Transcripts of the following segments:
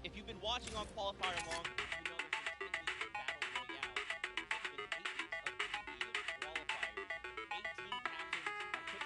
if you've been watching on Qualifier long, you know this is 10 weeks of Battle Royale. It's been 8 weeks of PvP qualifiers. 18 captains are put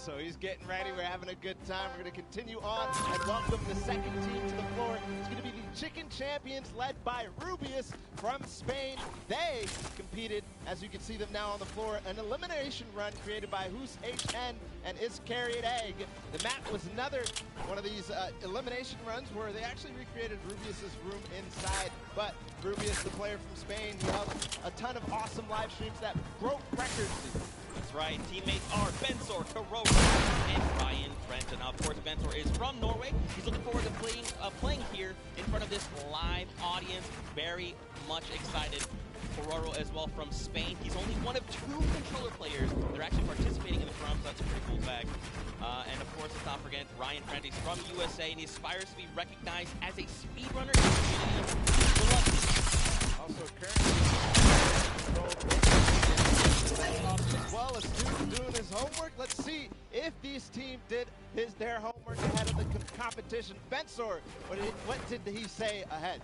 So he's getting ready, we're having a good time. We're going to continue on and welcome the second team to the floor. It's going to be the Chicken Champions led by Rubius from Spain. They competed, as you can see them now on the floor, an elimination run created by Who's HN and Iscariot Egg. The map was another one of these elimination runs where they actually recreated Rubius's room inside, but Rubius, the player from Spain, he held a ton of awesome live streams that broke records. That's right. Teammates are Bensor, Karora, and Ryan Frenton. Now, of course, Bensor is from Norway. He's looking forward to playing here in front of this live audience. Very much excited. Karora as well from Spain. He's only one of 2 controller players that are actually participating in the scrum, so that's a pretty cool fact. And of course, let's not forget Ryan Frenton. He's from USA and he aspires to be recognized as a speedrunner in the community. Also currently as well as student doing his homework. Let's see if these teams did their homework ahead of the competition. Bensor, what did he say ahead?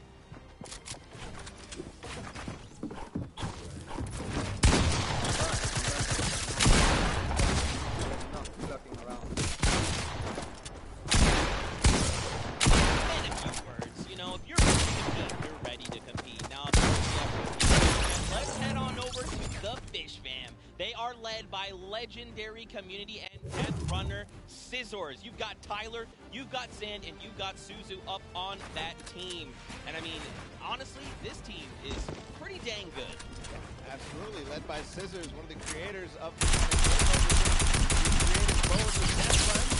In a few words, you know, if you're ready to compete, you're ready to compete. Now, let's head on over to the Fish Fam. They are led by legendary community and death runner Scissors. You've got Tyler, you've got Zand, and you've got Suzu up on that team. And I mean, honestly, this team is pretty dang good. Absolutely, led by Scissors, one of the creators of the created both of the death runs.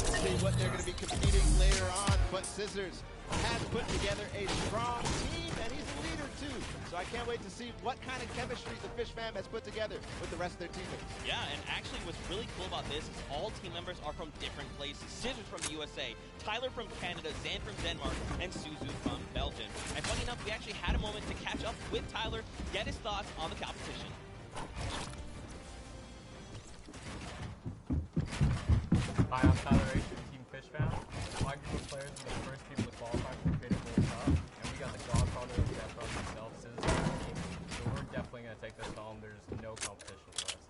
We'll see what they're going to be competing later on, but Scissors has put together a strong team, and he's a leader too. So I can't wait to see what kind of chemistry the Fish Fam has put together with the rest of their teammates. Yeah, and actually what's really cool about this is all team members are from different places. Scissors from the USA, Tyler from Canada, Zan from Denmark, and Suzu from Belgium. And funny enough, we actually had a moment to catch up with Tyler, get his thoughts on the competition. Hi, I'm Tyler H from Team Fish Fam. My group of players were the first people to qualify for the Creative World Cup, and we got the godfather of death run himself, Scissors, on the team. So we're definitely going to take this home. There's no competition for us.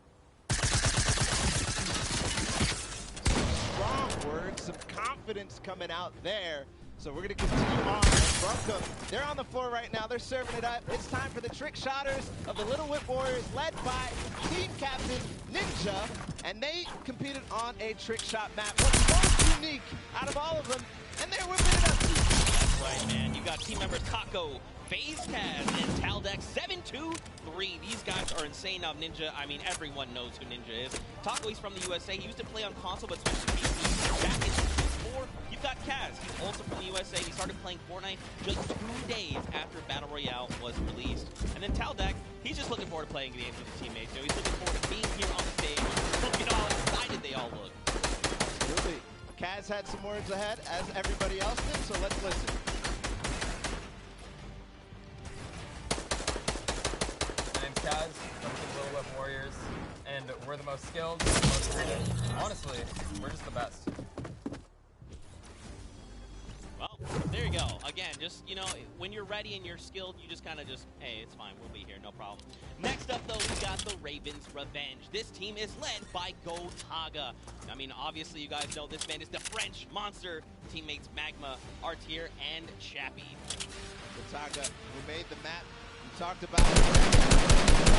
Strong words, some confidence coming out there. So we're going to continue on. Welcome. They're on the floor right now. They're serving it up. It's time for the trick shotters of the Little Whip Warriors, led by team captain Ninja. And they competed on a trick shot map. What's most unique out of all of them? And they're whipping it up. That's right, man. You got team members Taco, FaZe Kaz, and Taldex 723. These guys are insane. Now, Ninja, I mean, everyone knows who Ninja is. Taco, he's from the USA. He used to play on console, but switched to PC back in 2004. You've got Kaz. He's also from the USA. He started playing Fortnite just 2 days after Battle Royale was released. And then Taldex, he's just looking forward to playing games with his teammates. You know, he's looking forward to being here on the stage. Look at how excited they all look. Absolutely. Kaz had some words ahead, as everybody else did, so let's listen. players, and we're the most skilled, the most creative. Honestly, we're just the best. Well, there you go. Again, just, you know, when you're ready and you're skilled, you just kind of just, hey, it's fine, we'll be here, no problem. Next up, though, we got the Ravens Revenge. This team is led by Gotaga. I mean, obviously, you guys know this man is the French monster. Teammates Magma, Artier, and Chappie. Gotaga, who made the map. We talked about a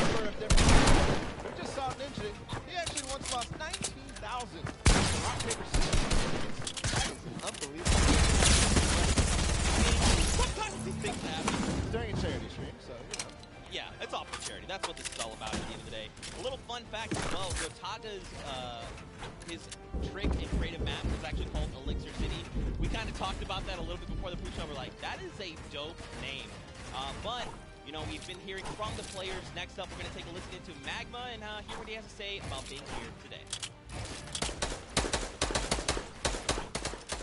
number of different things. We just saw Ninja. He actually once lost 19,000 rock, paper, scissors. That is unbelievable. Sometimes these things happen. During a charity stream, so, you know. Yeah, it's all for charity. That's what this is all about at the end of the day. A little fun fact as well, Gotaga's, his trick and creative map is actually called Elixir City. We kind of talked about that a little bit before the push-up. We're like, that is a dope name. But, you know, we've been hearing from the players. Next up, we're going to take a listen into Magma and hear what he has to say about being here today.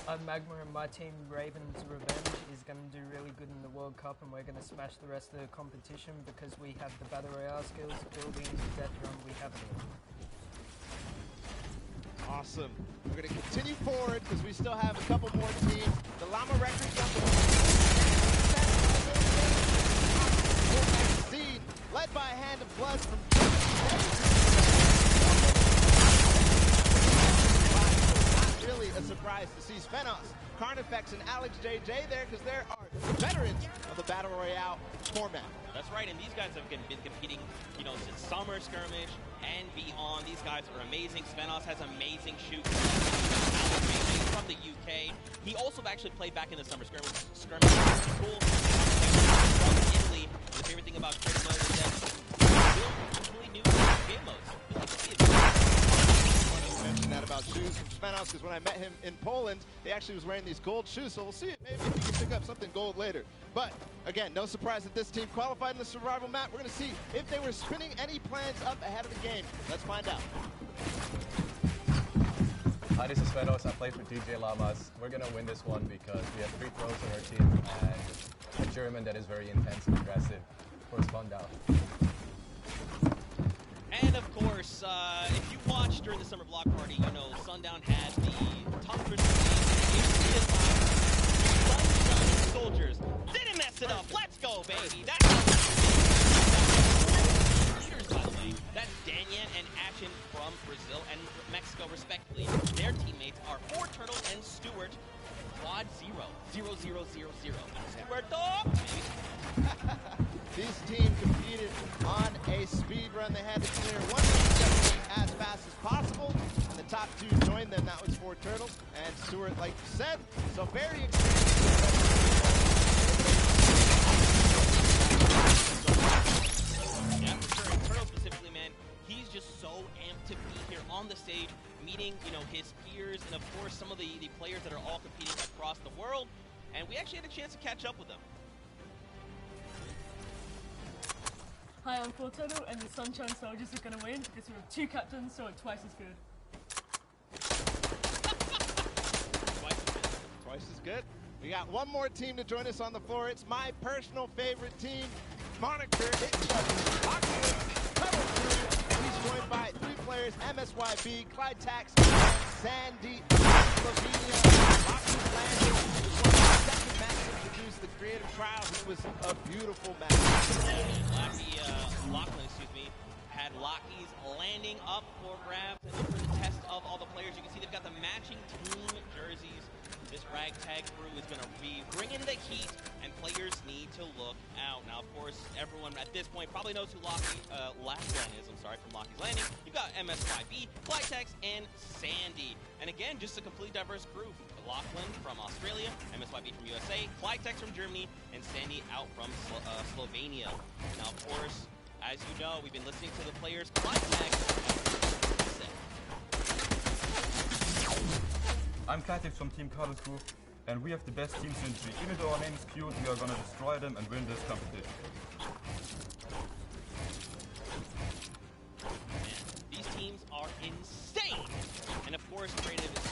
I'm Magma, and my team, Ravens Revenge, is going to do really good in the World Cup, and we're going to smash the rest of the competition because we have the Battle Royale skills, buildings, Death Drum, we have it all. Awesome. We're going to continue forward because we still have a couple more teams. The Llama Records on the Seed, led by Hand of Blood from not really a surprise to see Svenos, Carnifex, and Alex JJ there because there are veterans of the Battle Royale format. That's right, and these guys have been competing, you know, since Summer Skirmish and beyond. These guys are amazing. Svenos has amazing shoots. Alex JJ from the UK. He also actually played back in the Summer Skirmish. Cool. From Italy. And the favorite thing about Creative Mode is that he built completely new game modes. Funny you mentioned that about shoes from Svenos because when I met him in Poland, he actually was wearing these gold shoes. So we'll see maybe if he can pick up something gold later. But again, no surprise that this team qualified in the survival map. We're going to see if they were spinning any plans up ahead of the game. Let's find out. Hi, this is Svenos. I play for DJ Llamas. We're going to win this one because we have 3 pros on our team and a German that is very intense and aggressive. Of course, Sundown. And of course, if you watched during the Summer Block Party, you know Sundown had the Tumblr Sunshine Soldiers. Didn't mess it up. Let's go, baby. That's leaders, by the way. That's Danyan and Ashen from Brazil and Mexico, respectively. Their teammates are 4 Turtles and Stuart. Quad 0. 0-0-0-0. Stuart, This team competed on a speed run. They had to clear one objective as fast as possible, and the top 2 joined them. That was 4 Turtles and Stuart, like you said. So very experienced. Yeah, for sure. And Turtle specifically, man, he's just so amped to be here on the stage, meeting, you know, his peers, and of course some of the players that are all competing across the world. And we actually had a chance to catch up with them. Hi, I'm 4 Turtle, and the Sunshine Soldiers are going to win because we have 2 captains, so it's twice as good. Twice as good. We got one more team to join us on the floor. It's my personal favorite team, Moniker. It's the Cover Crew, and he's joined by 3 players, MSYB, Clyde Tax, Sandy, Slovenia, Lockheed Landing. It was one of the second match to introduce the creative trials. It was a beautiful match. Lachlan, had Lockheed's landing up for grabs and for the test of all the players. You can see they've got the matching team jerseys. This ragtag crew is going to be bringing the heat, and players need to look out. Now, of course, everyone at this point probably knows who Lachlan is. I'm sorry, from Lockheed's Landing. You've got MSYB, Flytex, and Sandy. And again, just a completely diverse crew. Lachlan from Australia, MSYB from USA, Flytex from Germany, and Sandy out from Slovenia. Now, of course, as you know, we've been listening to the players. I'm Flytex from Team Karlsruhe, and we have the best team synergy. Even though our name is cute, we are gonna destroy them and win this competition. Man, these teams are insane! And of course, Creative is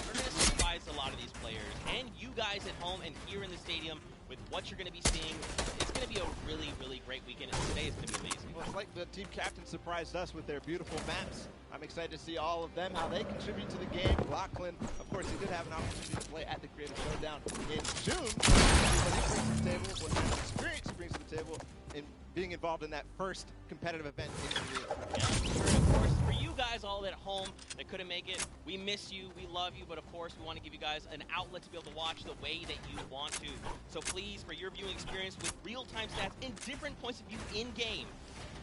we're going to surprise a lot of these players. And you guys at home and here in the stadium with what you're going to be seeing. It's going to be a really, really great weekend, and today is going to be amazing. Well, it's like the team captain surprised us with their beautiful maps. I'm excited to see all of them, how they contribute to the game. Lachlan, of course, he did have an opportunity to play at the Creative Showdown in June. What he brings to the table, what kind of experience he brings to the table in being involved in that first competitive event in Korea. Yeah, sure. Of course, for you guys all at home that couldn't make it, we miss you, we love you, but of course we want to give you guys an outlet to be able to watch the way that you want to. So please, for your viewing experience with real-time stats and different points of view in-game,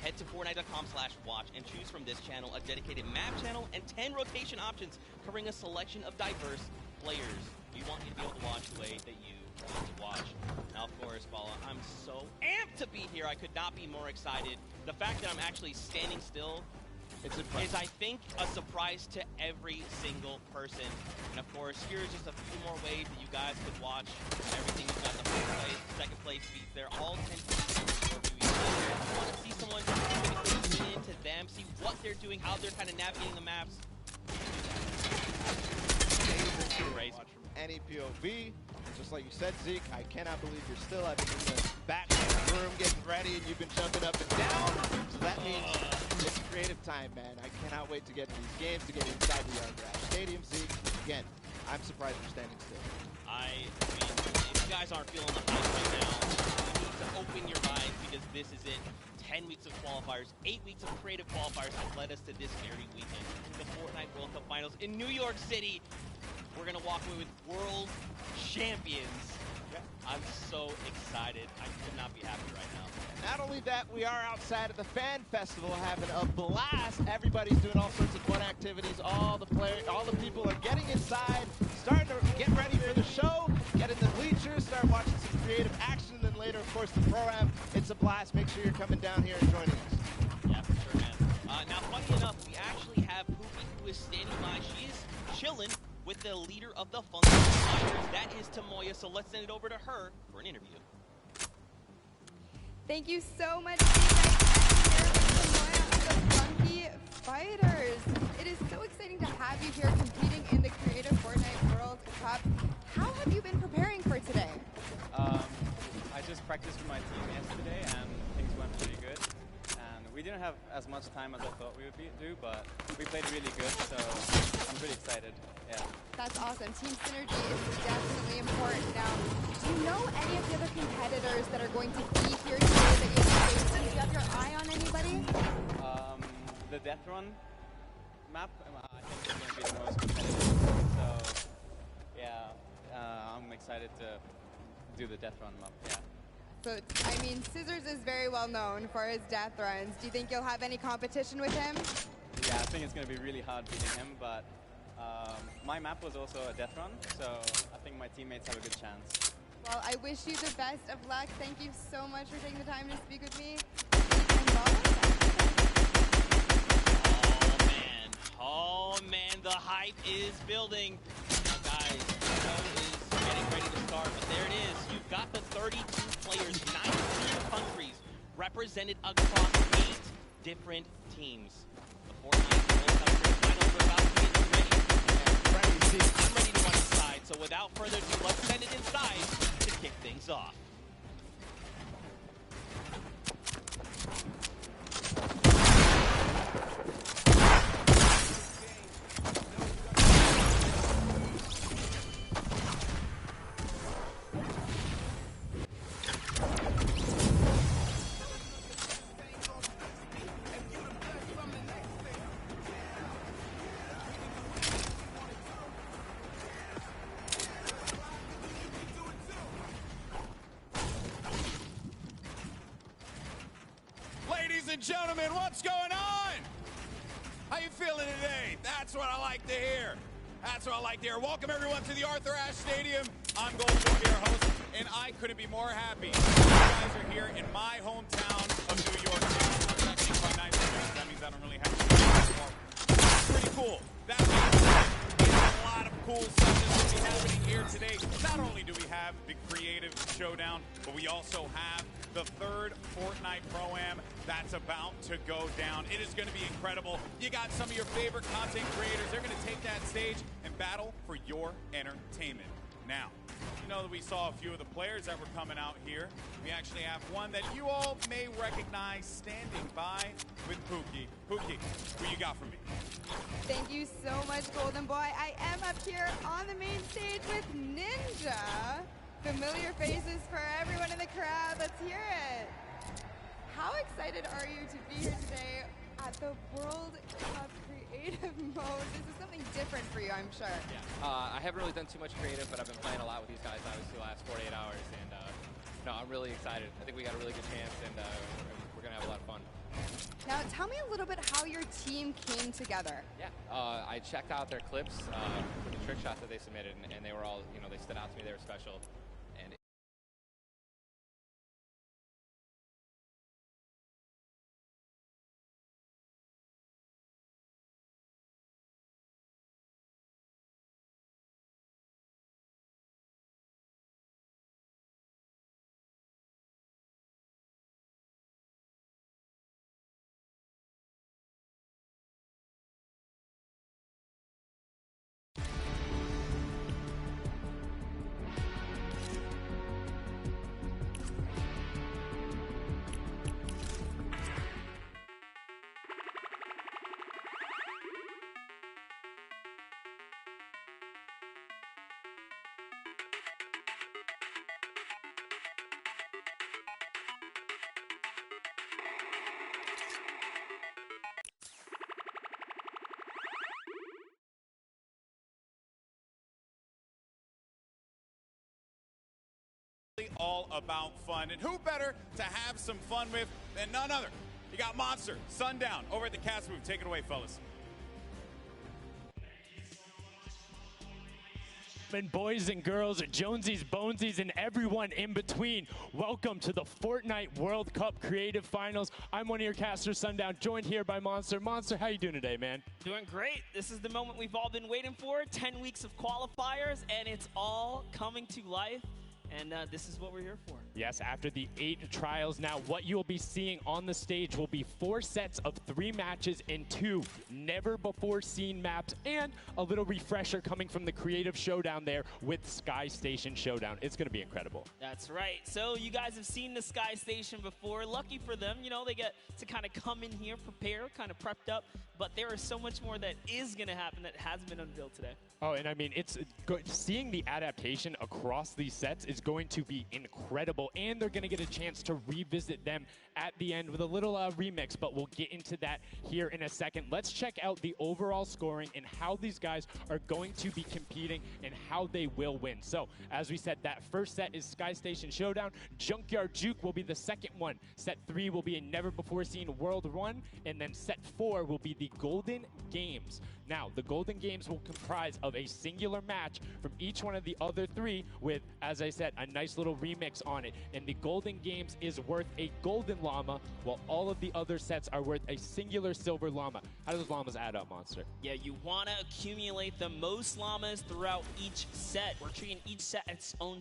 head to Fortnite.com/watch and choose from this channel a dedicated map channel and 10 rotation options covering a selection of diverse players. We want you to be able to watch the way that you want to watch. Now, of course, Bala, I'm so amped to be here. I could not be more excited. The fact that I'm actually standing still is, I think, a surprise to every single person. And of course, here's just a few more ways that you guys could watch everything. You've got the first place, second place feeds. They're all 10 pieces for you. I want to see someone fit into them, see what they're doing, how they're kind of navigating the maps. Watch from any POV. Just like you said, Zeke, I cannot believe you're still in the back room getting ready and you've been jumping up and down. So that means it's creative time, man. I cannot wait to get into these games, to get inside the Arthur Stadium. Zeke, again, I'm surprised you're standing still. I mean, if you guys aren't feeling the hype right now, you need to open your eyes because this is it. 10 weeks of qualifiers, 8 weeks of creative qualifiers that led us to this very weekend. The Fortnite World Cup Finals in New York City. We're going to walk away with world champions. I'm so excited. I could not be happy right now. Not only that, we are outside of the fan festival having a blast. Everybody's doing all sorts of fun activities. All the people are getting inside, starting to get ready for the show, get in the bleachers, start watching some creative action, and then later, of course, the pro-am. It's a blast. Make sure you're coming down here and joining us. Yeah, for sure, man. Now, funny enough, we actually have Poopy, who is standing by. She is chilling with the leader of the Funky Fighters. That is Tamoya, so let's send it over to her for an interview. Thank you so much, Tamoya of the Funky Fighters. It is so exciting to have you here competing in the Creative Fortnite World Cup. How have you been preparing for today? I just practiced with my team yesterday and things went really good. And we didn't have as much time as I thought we would do, but we played really good, so I'm pretty excited. Yeah. That's awesome. Team synergy is definitely important. Now, do you know any of the other competitors that are going to be here today that you have to face? Do you have your eye on anybody? The Death Run map, I think is going to be the most competitive. So, yeah, I'm excited to do the Death Run map, yeah. So, I mean, Scissors is very well known for his death runs. Do you think you'll have any competition with him? Yeah, I think it's going to be really hard beating him, but my map was also a death run, so I think my teammates have a good chance. Well, I wish you the best of luck. Thank you so much for taking the time to speak with me. Oh man, the hype is building. Now guys, the show is getting ready to start, but there it is. You've got the 32 players, 19 countries represented across 8 different teams. The Fortnite World Cup Finals are about to get ready. I'm ready to run inside, so without further ado, let's send it inside to kick things off. Ladies and gentlemen, what's going on? How you feeling today? That's what I like to hear. That's what I like to hear. Welcome everyone to the Arthur Ashe Stadium. I'm Golden, your host, and I couldn't be more happy. You guys are here in my hometown of New York City. It's actually quite nice because that means I don't really have to do anymore. Pretty cool. That means there's a lot of cool stuff that's going to be happening here today. Not only do we have the Creative Showdown, but we also have the third Fortnite Pro-Am that's about to go down. It is going to be incredible. You got some of your favorite content creators. They're going to take that stage and battle for your entertainment. Now, You know that we saw a few of the players that were coming out here. We actually have one that you all may recognize standing by with Pookie. Pookie, who you got for me? Thank you so much, Golden Boy. I am up here on the main stage with Ninja. Familiar faces for everyone in the crowd. Let's hear it. How excited are you to be here today at the World Cup Creative Mode? This is something different for you, I'm sure. Yeah. I haven't really done too much creative, but I've been playing a lot with these guys, obviously, the last 48 hours. And no, I'm really excited. I think we got a really good chance, and we're going to have a lot of fun. Now, tell me a little bit how your team came together. Yeah. I checked out their clips for the trick shots that they submitted, and they were all, you know, they stood out to me. They were special. And all about fun. And who better to have some fun with than none other? You got Monster, Sundown, over at the cast booth. Take it away, fellas. And boys and girls, Jonesies, Bonesies, and everyone in between, welcome to the Fortnite World Cup Creative Finals. I'm one of your casters, Sundown, joined here by Monster. Monster, how you doing today, man? Doing great. This is the moment we've all been waiting for. 10 weeks of qualifiers, and it's all coming to life. And this is what we're here for. Yes, after the 8 trials, now what you'll be seeing on the stage will be 4 sets of 3 matches in 2 never-before-seen maps, and a little refresher coming from the Creative Showdown there with Sky Station Showdown. It's going to be incredible. That's right. So you guys have seen the Sky Station before. Lucky for them, you know, they get to kind of come in here, prepare, kind of prepped up. But there is so much more that is going to happen that hasn't been unveiled today. Oh, and I mean, it's seeing the adaptation across these sets is going to be incredible, and they're going to get a chance to revisit them at the end with a little remix, but we'll get into that here in a second. Let's check out the overall scoring and how these guys are going to be competing and how they will win. So, as we said, that first set is Sky Station Showdown. Junkyard Juke will be the second one. Set 3 will be a never-before-seen World 1, and then set 4 will be the Golden Games. Now, the Golden Games will comprise of a singular match from each one of the other 3 with, as I said, a nice little remix on it. And the Golden Games is worth a golden llama, while all of the other sets are worth a singular silver llama. How do those llamas add up, Monster? Yeah, you want to accumulate the most llamas throughout each set. We're treating each set as its own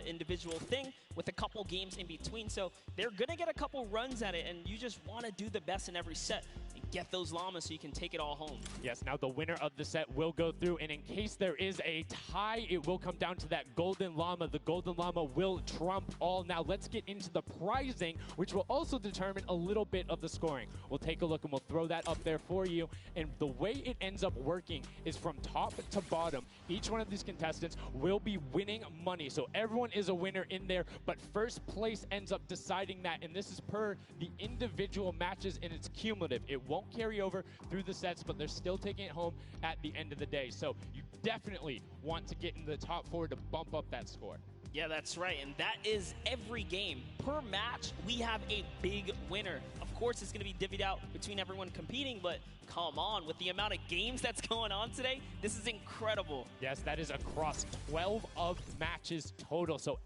individual thing with a couple games in between. So they're going to get a couple runs at it, and you just want to do the best in every set. Get those llamas so you can take it all home. Yes, now the winner of the set will go through, and in case there is a tie, it will come down to that golden llama. The golden llama will trump all. Now let's get into the prizing, which will also determine a little bit of the scoring. We'll take a look and we'll throw that up there for you. And the way it ends up working is from top to bottom. Each one of these contestants will be winning money. So everyone is a winner in there, but first place ends up deciding that, and this is per the individual matches, and it's cumulative. It won't carry over through the sets, but they're still taking it home at the end of the day. So you definitely want to get in the top 4 to bump up that score. Yeah, that's right, and that is every game. Per match, we have a big winner. Of course, it's going to be divvied out between everyone competing, but come on, with the amount of games that's going on today, this is incredible. Yes, that is across 12 of matches total. So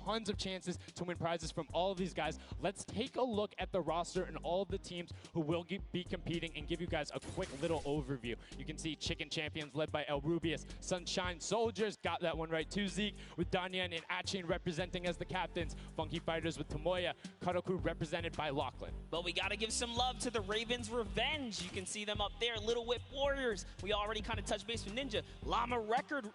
tons of chances to win prizes from all of these guys. Let's take a look at the roster and all of the teams who will be competing and give you guys a quick little overview. You can see Chicken Champions led by El Rubius, Sunshine Soldiers, got that one right too, Zeke, with Danyan and Achin representing as the captains, Funky Fighters with Tomoya, Karoku represented by Lachlan. But we got to give some love to the Ravens Revenge. You can see them up there, Little Whip Warriors. We already kind of touched base with Ninja. Llama Record,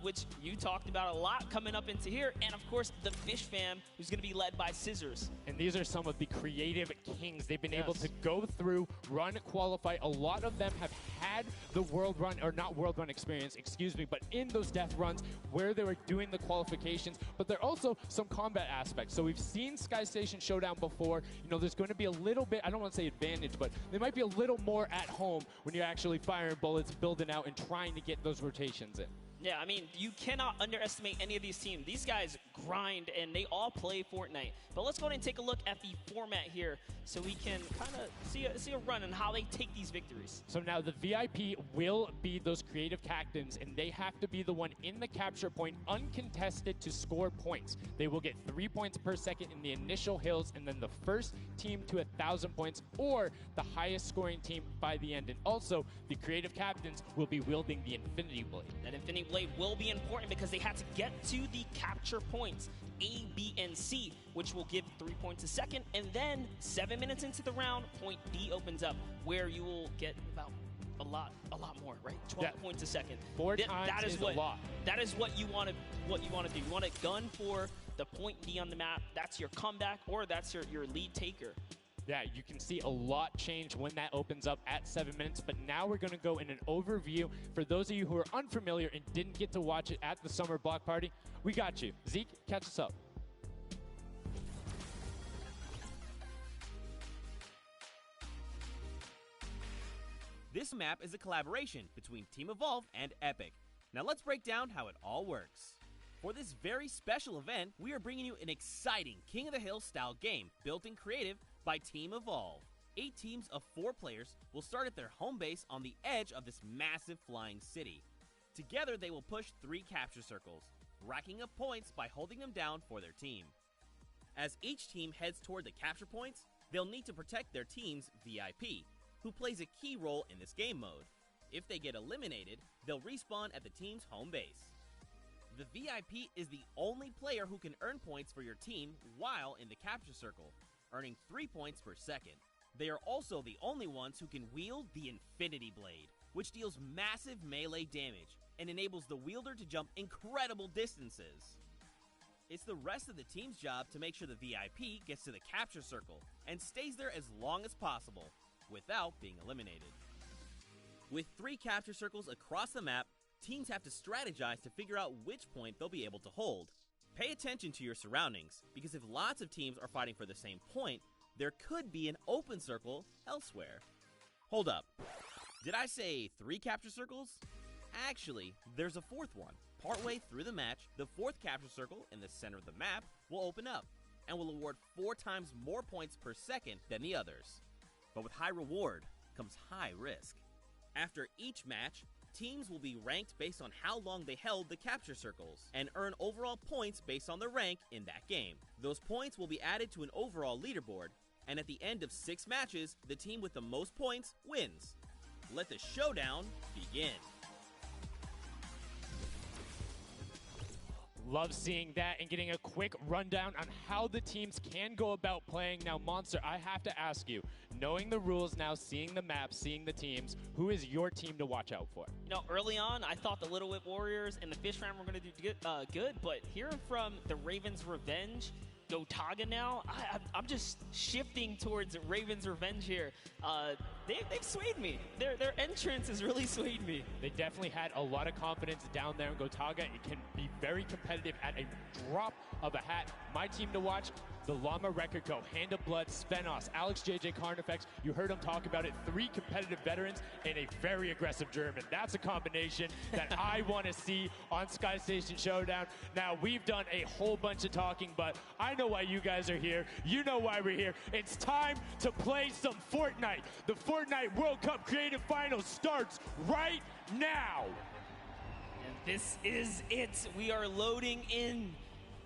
which you talked about a lot coming up into here. And of course, the Fish Fam, who's going to be led by Scissors. And these are some of the creative kings. They've been able to go through, run, qualify. A lot of them have had the world run, or not world run experience, excuse me, but in those death runs where they were doing the qualifications. But there are also some combat aspects. So we've seen Sky Station Showdown before. You know, there's going to be a little bit, I don't want to say advantage, but they might be a little more at home when you're actually firing bullets, building out, and trying to get those rotations in. Yeah, I mean, you cannot underestimate any of these teams. These guys grind, and they all play Fortnite. But let's go ahead and take a look at the format here so we can kind of see a run on how they take these victories. So now the VIP will be those creative captains, and they have to be the one in the capture point uncontested to score points. They will get 3 points per second in the initial hills, and then the first team to 1,000 points, or the highest scoring team by the end. And also, the creative captains will be wielding the Infinity Blade. That Infinity Blade will be important because they had to get to the capture points, A, B, and C, which will give 3 points a second. And then 7 minutes into the round, point D opens up, where you will get about a lot more, right? 12 points a second. Four times is a lot. That is what you want to do. You want to gun for the point D on the map. That's your comeback, or that's your lead taker. Yeah, you can see a lot change when that opens up at 7 minutes, but now we're going to go in an overview. For those of you who are unfamiliar and didn't get to watch it at the Summer Block Party, we got you. Zeke, catch us up. This map is a collaboration between Team Evolve and Epic. Now let's break down how it all works. For this very special event, we are bringing you an exciting King of the Hill style game built in creative by Team Evolve. 8 teams of 4 players will start at their home base on the edge of this massive flying city. Together they will push 3 capture circles, racking up points by holding them down for their team. As each team heads toward the capture points, they'll need to protect their team's VIP, who plays a key role in this game mode. If they get eliminated, they'll respawn at the team's home base. The VIP is the only player who can earn points for your team while in the capture circle, earning 3 points per second. They are also the only ones who can wield the Infinity Blade, which deals massive melee damage and enables the wielder to jump incredible distances. It's the rest of the team's job to make sure the VIP gets to the capture circle and stays there as long as possible without being eliminated. With 3 capture circles across the map, teams have to strategize to figure out which point they'll be able to hold. Pay attention to your surroundings, because if lots of teams are fighting for the same point, there could be an open circle elsewhere. Hold up. Did I say 3 capture circles? Actually, there's a 4th one. Partway through the match, the 4th capture circle in the center of the map will open up and will award 4 times more points per second than the others. But with high reward comes high risk. After each match, teams will be ranked based on how long they held the capture circles and earn overall points based on their rank in that game. Those points will be added to an overall leaderboard, and at the end of 6 matches, the team with the most points wins. Let the showdown begin. Love seeing that and getting a quick rundown on how the teams can go about playing. Now, Monster, I have to ask you, knowing the rules now, seeing the map, seeing the teams, who is your team to watch out for? You know, early on, I thought the Little Whip Warriors and the Fish Fam were going to do good, but hearing from the Ravens Revenge, Gotaga now, I'm just shifting towards Ravens Revenge here. They've swayed me. Their entrance has really swayed me. They definitely had a lot of confidence down there in Gotaga. It can be very competitive at a drop of a hat. My team to watch, the Llama Record Co., Hand of Blood, Spenos, Alex JJ Carnifex. You heard him talk about it. 3 competitive veterans and a very aggressive German. That's a combination that I want to see on Sky Station Showdown. Now, we've done a whole bunch of talking, but I know why you guys are here. You know why we're here. It's time to play some Fortnite. The Fortnite World Cup Creative Finals starts right now. And this is it. We are loading in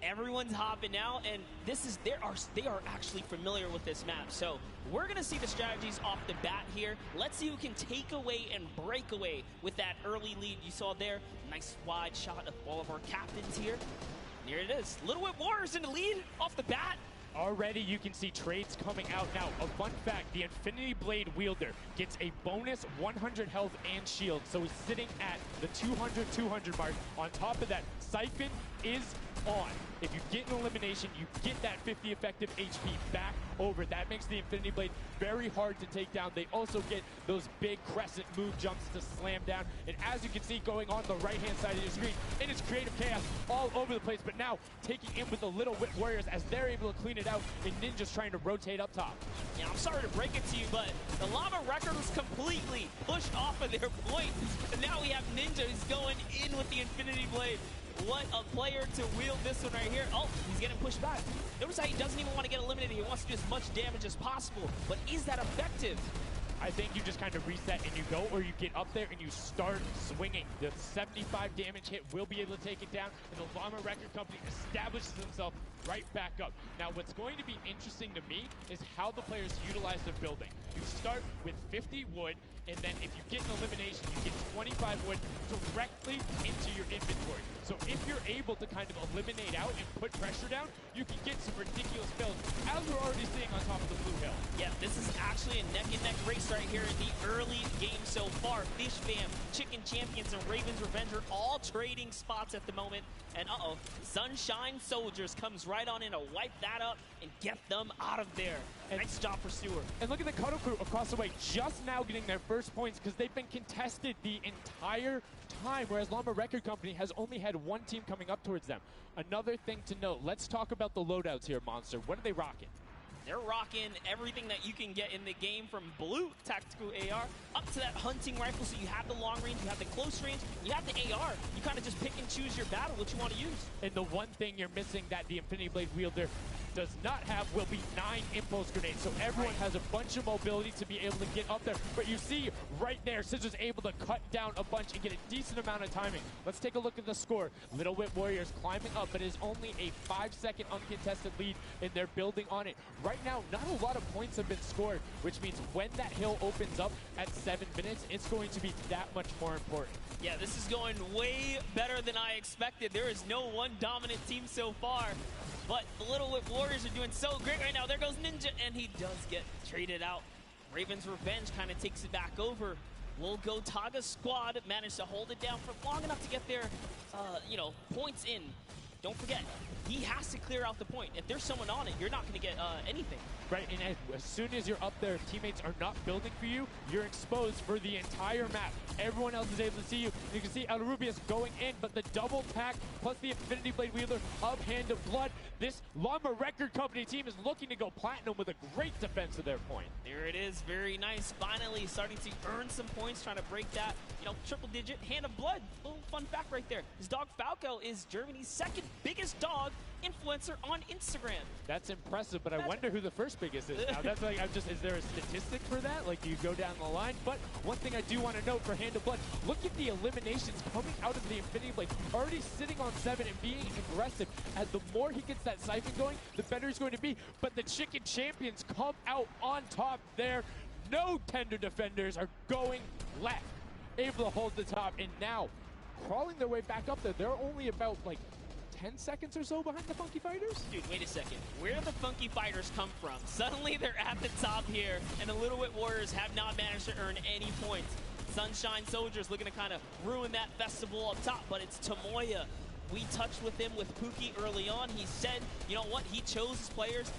Everyone's hopping out, and they are actually familiar with this map. So we're gonna see the strategies off the bat here. Let's see who can take away and break away with that early lead you saw there. Nice wide shot of all of our captains here. Here it is. Little Whip Warriors in the lead off the bat. Already you can see trades coming out now. A fun fact, the Infinity Blade wielder gets a bonus 100 health and shield, so he's sitting at the 200 mark. On top of that, Siphon is on. If you get an elimination, you get that 50 effective HP back over. That makes the Infinity Blade very hard to take down. They also get those big crescent move jumps to slam down. And as you can see going on the right-hand side of your screen, it is creative chaos all over the place. But now taking in with the Little Whip Warriors as they're able to clean it out, and Ninja's trying to rotate up top. Yeah, I'm sorry to break it to you, but the Llama Record was completely pushed off of their point. And now we have Ninja who's going in with the Infinity Blade. What a player to wield this one right here. Oh, he's getting pushed back. Notice how he doesn't even want to get eliminated. He wants to do as much damage as possible. But is that effective? I think you just kind of reset and you go, or you get up there and you start swinging. The 75 damage hit will be able to take it down, and the Llama Record Company establishes himself right back up. Now, what's going to be interesting to me is how the players utilize their building. You start with 50 wood, and then if you get an elimination, you get 25 wood directly into your inventory. So if you're able to kind of eliminate out and put pressure down, you can get some ridiculous kills, as we're already seeing on top of the Blue Hill. Yeah, this is actually a neck-and-neck race right here in the early game so far. Fish Fam, Chicken Champions, and Raven's Revenge are all trading spots at the moment. And Sunshine Soldiers comes right on in to wipe that up and get them out of there. And nice job for Stewart. And look at the Cuddle Crew across the way, just now getting their first points because they've been contested the entire time, whereas Llama Record Company has only had one team coming up towards them. Another thing to note, let's talk about the loadouts here, Monster. What are they rocking? They're rocking everything that you can get in the game, from blue tactical AR up to that hunting rifle. So you have the long range, you have the close range, you have the AR. You kind of just pick and choose your battle, what you want to use. And the one thing you're missing that the Infinity Blade wielder does not have will be 9 impulse grenades. So everyone has a bunch of mobility to be able to get up there. But you see right there, Scissors able to cut down a bunch and get a decent amount of timing. Let's take a look at the score. Little Whip Warriors climbing up, but it is only a 5-second uncontested lead, and they're building on it. Right now, not a lot of points have been scored, which means when that hill opens up at 7 minutes, it's going to be that much more important. Yeah, this is going way better than I expected. There is no one dominant team so far, but the Little Whip Warriors are doing so great right now. There goes Ninja, and he does get traded out. Raven's Revenge kind of takes it back over. Will Gotaga squad managed to hold it down for long enough to get their, points in. Don't forget, he has to clear out the point. If there's someone on it, you're not going to get anything. Right, and as soon as you're up there, teammates are not building for you, you're exposed for the entire map. Everyone else is able to see you. You can see Elrubius going in, but the double tack plus the Infinity Blade wielder of Hand of Blood. This Llama Record Company team is looking to go platinum with a great defense of their point. There it is, very nice. Finally starting to earn some points, trying to break that, triple digit. Hand of Blood, little fun fact right there. His dog Falco is Germany's second biggest dog influencer on Instagram. That's impressive, but I wonder who the first biggest is now. That's like, is there a statistic for that? Like, do you go down the line? But one thing I do want to note for Hand of Blood, look at the eliminations coming out of the Infinity Blade. Already sitting on 7 and being aggressive. As the more he gets that siphon going, the better he's going to be. But the Chicken Champions come out on top there. No tender defenders are going left. Able to hold the top, and now crawling their way back up there. They're only about, 10 seconds or so behind the Funky Fighters? Dude, wait a second. Where did the Funky Fighters come from? Suddenly they're at the top here, and the Little Whip Warriors have not managed to earn any points. Sunshine Soldiers looking to kind of ruin that festival up top, but it's Tomoya. We touched with him with Pookie early on. He said, you know what, he chose his players,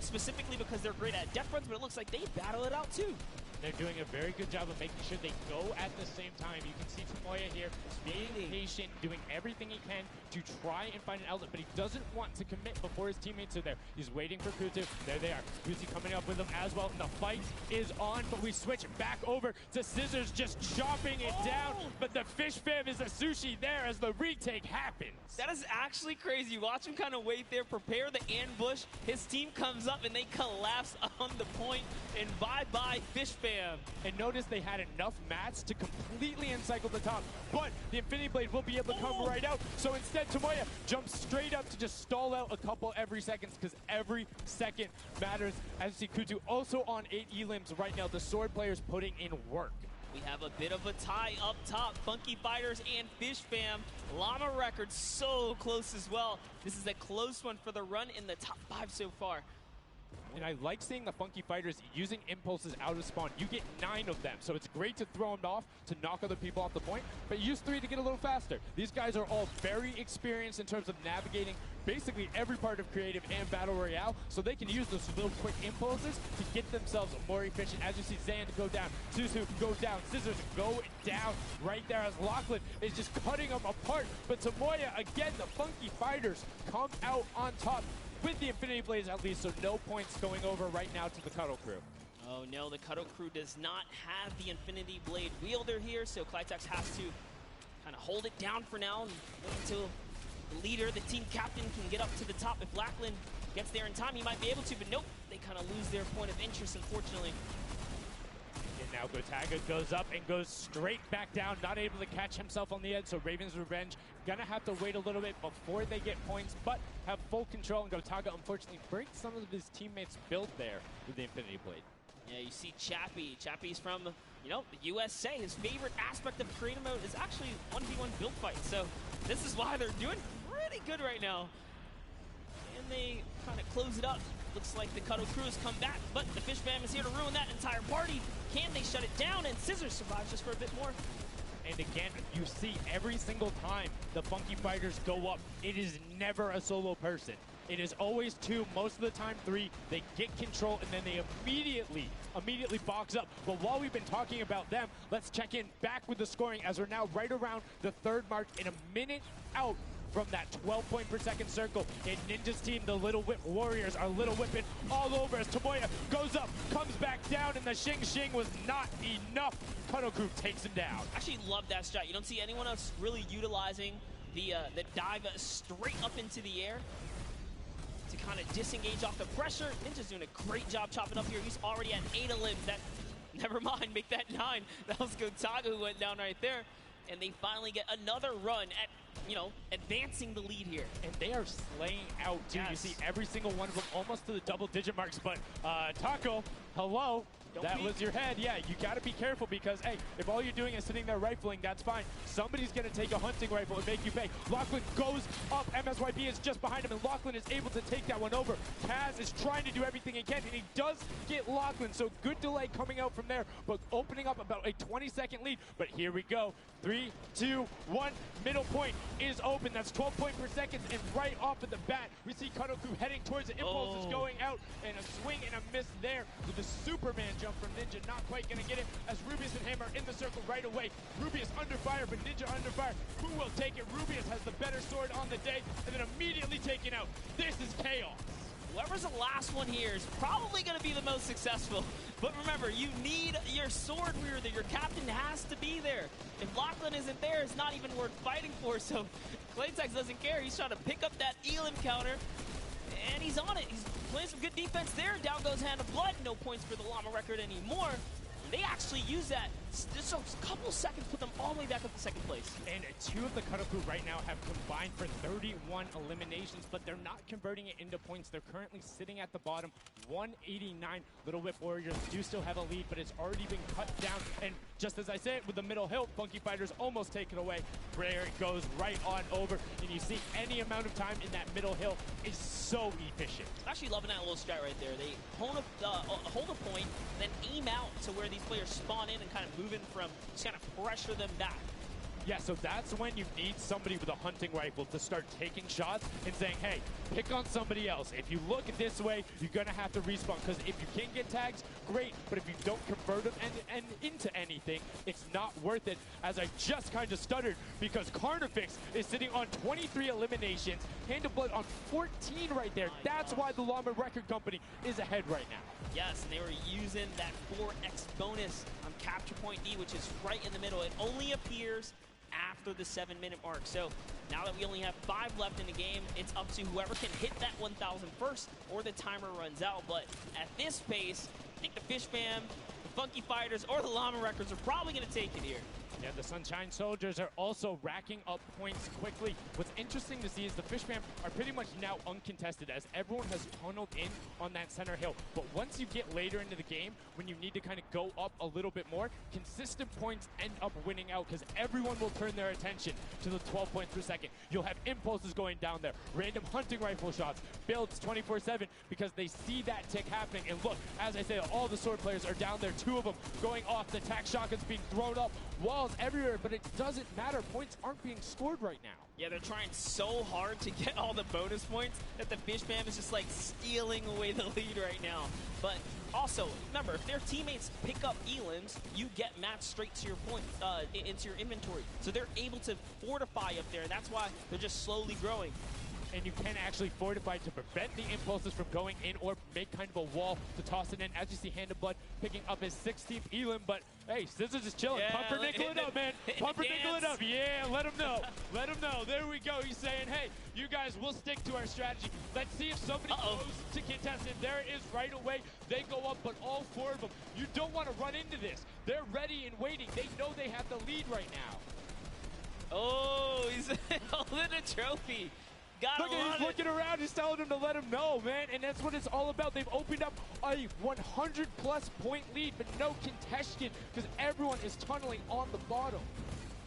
specifically because they're great at death runs, but it looks like they battle it out too. They're doing a very good job of making sure they go at the same time. You can see Tomoya here being patient, doing everything he can to try and find an outlet, but he doesn't want to commit before his teammates are there. He's waiting for Kutu. There they are. Kutu coming up with them as well. The fight is on, but we switch back over to Scissors just chopping it down, but the Fish Fam is a sushi there as the retake happens. That is actually crazy. Watch him kind of wait there, prepare the ambush. His team comes up and they collapse on the point, and bye-bye Fish Fam. Fam. And notice they had enough mats to completely encircle the top, but the Infinity Blade will be able to come right out. So instead, Tomoya jumps straight up to just stall out a couple every seconds, because every second matters. As you see Kutu also on 8 elims right now, the sword players putting in work. We have a bit of a tie up top. Funky Fighters and Fish Fam. Llama Records so close as well. This is a close one for the run in the top 5 so far. And I like seeing the Funky Fighters using impulses out of spawn. You get 9 of them, so it's great to throw them off to knock other people off the point, but use 3 to get a little faster. These guys are all very experienced in terms of navigating basically every part of creative and battle royale, so they can use those little quick impulses to get themselves more efficient. As you see Zan go down, Suzu go down, Scissors go down right there as Lachlan is just cutting them apart. But Tomoya, again, the Funky Fighters come out on top with the Infinity Blades at least, so no points going over right now to the Cuddle Crew. Oh no, the Cuddle Crew does not have the Infinity Blade wielder here, so Clytex has to kind of hold it down for now and wait until the leader, the team captain, can get up to the top. If Lachlan gets there in time, he might be able to, but nope, they kind of lose their point of interest, unfortunately. And now Gotaga goes up and goes straight back down, not able to catch himself on the edge, so Raven's Revenge gonna have to wait a little bit before they get points, but have full control, and Gotaga unfortunately breaks some of his teammates' build there with the Infinity Blade. Yeah, you see Chappie. Chappie's from, you know, the USA. His favorite aspect of creative mode is actually 1v1 build fights, so this is why they're doing pretty good right now. And they kind of close it up. Looks like the Cuddle Crew has come back, but the Fish Fam is here to ruin that entire party. Can they shut it down? And Scissors survives just for a bit more. And again, you see every single time the Funky Fighters go up, it is never a solo person. It is always 2, most of the time 3. They get control and then they immediately box up. But while we've been talking about them, let's check in back with the scoring as we're now right around the 3rd mark and a minute out from that 12 point per second circle. And Ninja's team, the Little Whip Warriors, are Little Whipping all over as Tomoya goes up, comes back down, and the Shing was not enough. Cuddle Crew takes him down. Actually love that strat. You don't see anyone else really utilizing the dive straight up into the air to kind of disengage off the pressure. Ninja's doing a great job chopping up here. He's already at 8 limbs. That, never mind, make that 9. That was Gotaga who went down right there. And they finally get another run at, you know, advancing the lead here. And they are slaying out, too. Yes. You see every single one of them almost to the double-digit marks. But Taco, hello. That was your head. Yeah, you got to be careful because, hey, if all you're doing is sitting there rifling, that's fine. Somebody's going to take a hunting rifle and make you pay. Lachlan goes up. MSYP is just behind him, and Lachlan is able to take that one over. Kaz is trying to do everything he can, and he does get Lachlan, so good delay coming out from there, but opening up about a 20-second lead. But here we go. 3, 2, 1. Middle point is open. That's 12 points per second, and right off of the bat, we see Cuddle Crew heading towards it. Impulse is going out, and a swing and a miss there with the Superman jump from Ninja. Not quite going to get it as Rubius and him are in the circle right away. Rubius under fire, but Ninja under fire. Who will take it? Rubius has the better sword on the day, and then immediately taken out. This is chaos. Whoever's the last one here is probably going to be the most successful. But remember, you need your sword wielder. Your captain has to be there. If Lachlan isn't there, it's not even worth fighting for. So Claytex doesn't care. He's trying to pick up that Elim counter. And he's on it. He's playing some good defense there. Down goes Hand of Blood. No points for the Llama record anymore. They actually use that. Just a couple seconds, put them all the way back up to 2nd place. And 2 of the Cuddle Crew right now have combined for 31 eliminations, but they're not converting it into points. They're currently sitting at the bottom, 189. Little Whip Warriors do still have a lead, but it's already been cut down. And just as I said, with the middle hill, Funky Fighters almost take it away. There it goes right on over, and you see any amount of time in that middle hill is so efficient. I'm actually loving that little strat right there. They hold a point, then aim out to where these players spawn in and kind of move in from, just kind of pressure them back. Yeah, so that's when you need somebody with a hunting rifle to start taking shots and saying, hey, pick on somebody else. If you look this way, you're going to have to respawn, because if you can get tags, great, but if you don't convert them and into anything, it's not worth it, as I just kind of stuttered, because Carnifex is sitting on 23 eliminations, Hand of Blood on 14 right there. That's why the Llama Record Company is ahead right now. Yes, and they were using that 4x bonus on Capture Point D, which is right in the middle. It only appears after the 7-minute mark. So now that we only have 5 left in the game, it's up to whoever can hit that 1,000 first or the timer runs out. But at this pace, I think the Fish Fam, the Funky Fighters or the Llama Records are probably going to take it here. Yeah, the Sunshine Soldiers are also racking up points quickly. What's interesting to see is the Fish Fam are pretty much now uncontested as everyone has tunneled in on that center hill. But once you get later into the game, when you need to kind of go up a little bit more, consistent points end up winning out because everyone will turn their attention to the 12 points per second. You'll have impulses going down there, random hunting rifle shots, builds 24/7 because they see that tick happening. And look, as I say, all the sword players are down there, 2 of them going off, the attack shotguns being thrown up, walls everywhere, but it doesn't matter. Points aren't being scored right now. Yeah, they're trying so hard to get all the bonus points that the Fish Fam is just like stealing away the lead right now. But also, remember, if their teammates pick up elims, you get matched straight to your points, into your inventory. So they're able to fortify up there, and that's why they're just slowly growing. And you can actually fortify to prevent the impulses from going in or make kind of a wall to toss it in. As you see, Hand of Blood picking up his 16th elim, but hey, Scissors is chilling. Yeah, Pumpernickel it up, man. Pumpernickel it up. Yeah, let him know. Let him know. There we go. He's saying, hey, you guys, we'll stick to our strategy. Let's see if somebody goes to contest it. There it is right away. They go up, but all 4 of them. You don't want to run into this. They're ready and waiting. They know they have the lead right now. Oh, he's holding a trophy. Look at he's looking around, he's telling him to let him know, man, and that's what it's all about. They've opened up a 100-plus point lead, but no contention because everyone is tunneling on the bottom.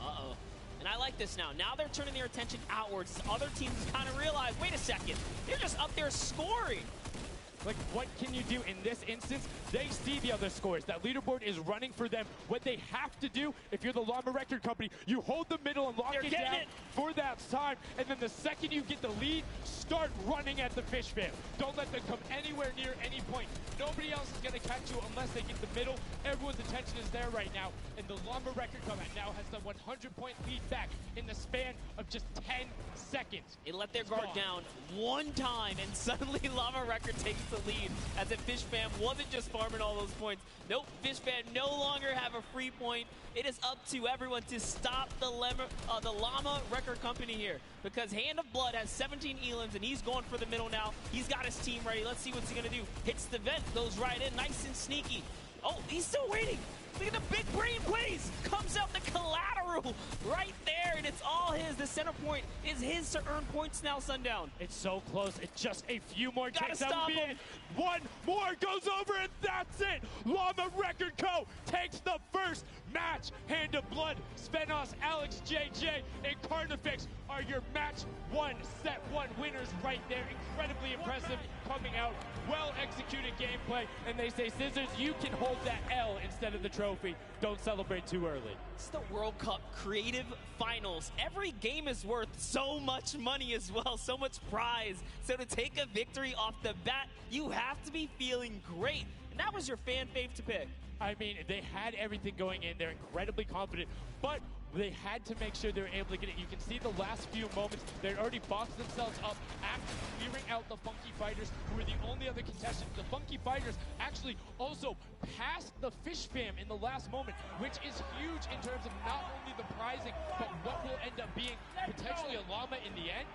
Uh-oh. And I like this now. Now they're turning their attention outwards. Other teams kind of realize, wait a second, they're just up there scoring. Like, what can you do in this instance? They see the other scores. That leaderboard is running for them. What they have to do, if you're the Llama Record Company, you hold the middle and lock it down for that time. And then the second you get the lead, start running at the Fish Fam. Don't let them come anywhere near any point. Nobody else is going to catch you unless they get the middle. Everyone's attention is there right now. And the Llama Record Company now has the 100-point lead back in the span of just 10 seconds. They let their guard down one time, and suddenly Llama Record takes the lead as if Fish Fam wasn't just farming all those points. Nope, Fish Fam no longer have a free point. It is up to everyone to stop the Llama Record Company here because Hand of Blood has 17 elims and he's going for the middle now. He's got his team ready. Let's see what's he going to do. Hits the vent, goes right in, nice and sneaky. Oh, he's still waiting. Look at the big brain plays. Comes out the collateral right there, and it's all his. The center point is his to earn points now, Sundown. It's so close. It's just a few more kicks. Gotta stop him. One more goes over, and that's it. Llama Record Co. takes the first match. Hand of Blood, Spenos, Alex JJ, and Carnifex are your match 1, set 1 winners right there. Incredibly impressive coming out. Well-executed gameplay. And they say, Scissors, you can hold that L instead of the trophy. Don't celebrate too early. It's the World Cup Creative Finals. Every game is worth so much money as well, so much prize. So to take a victory off the bat, you have to be feeling great. And that was your fan fave to pick. I mean, they had everything going in. They're incredibly confident, but they had to make sure they were able to get it. You can see the last few moments, they already boxed themselves up after clearing out the Funky Fighters, who were the only other contestants. The Funky Fighters actually also passed the Fish Fam in the last moment, which is huge in terms of not only the prizing, but what will end up being potentially a llama in the end.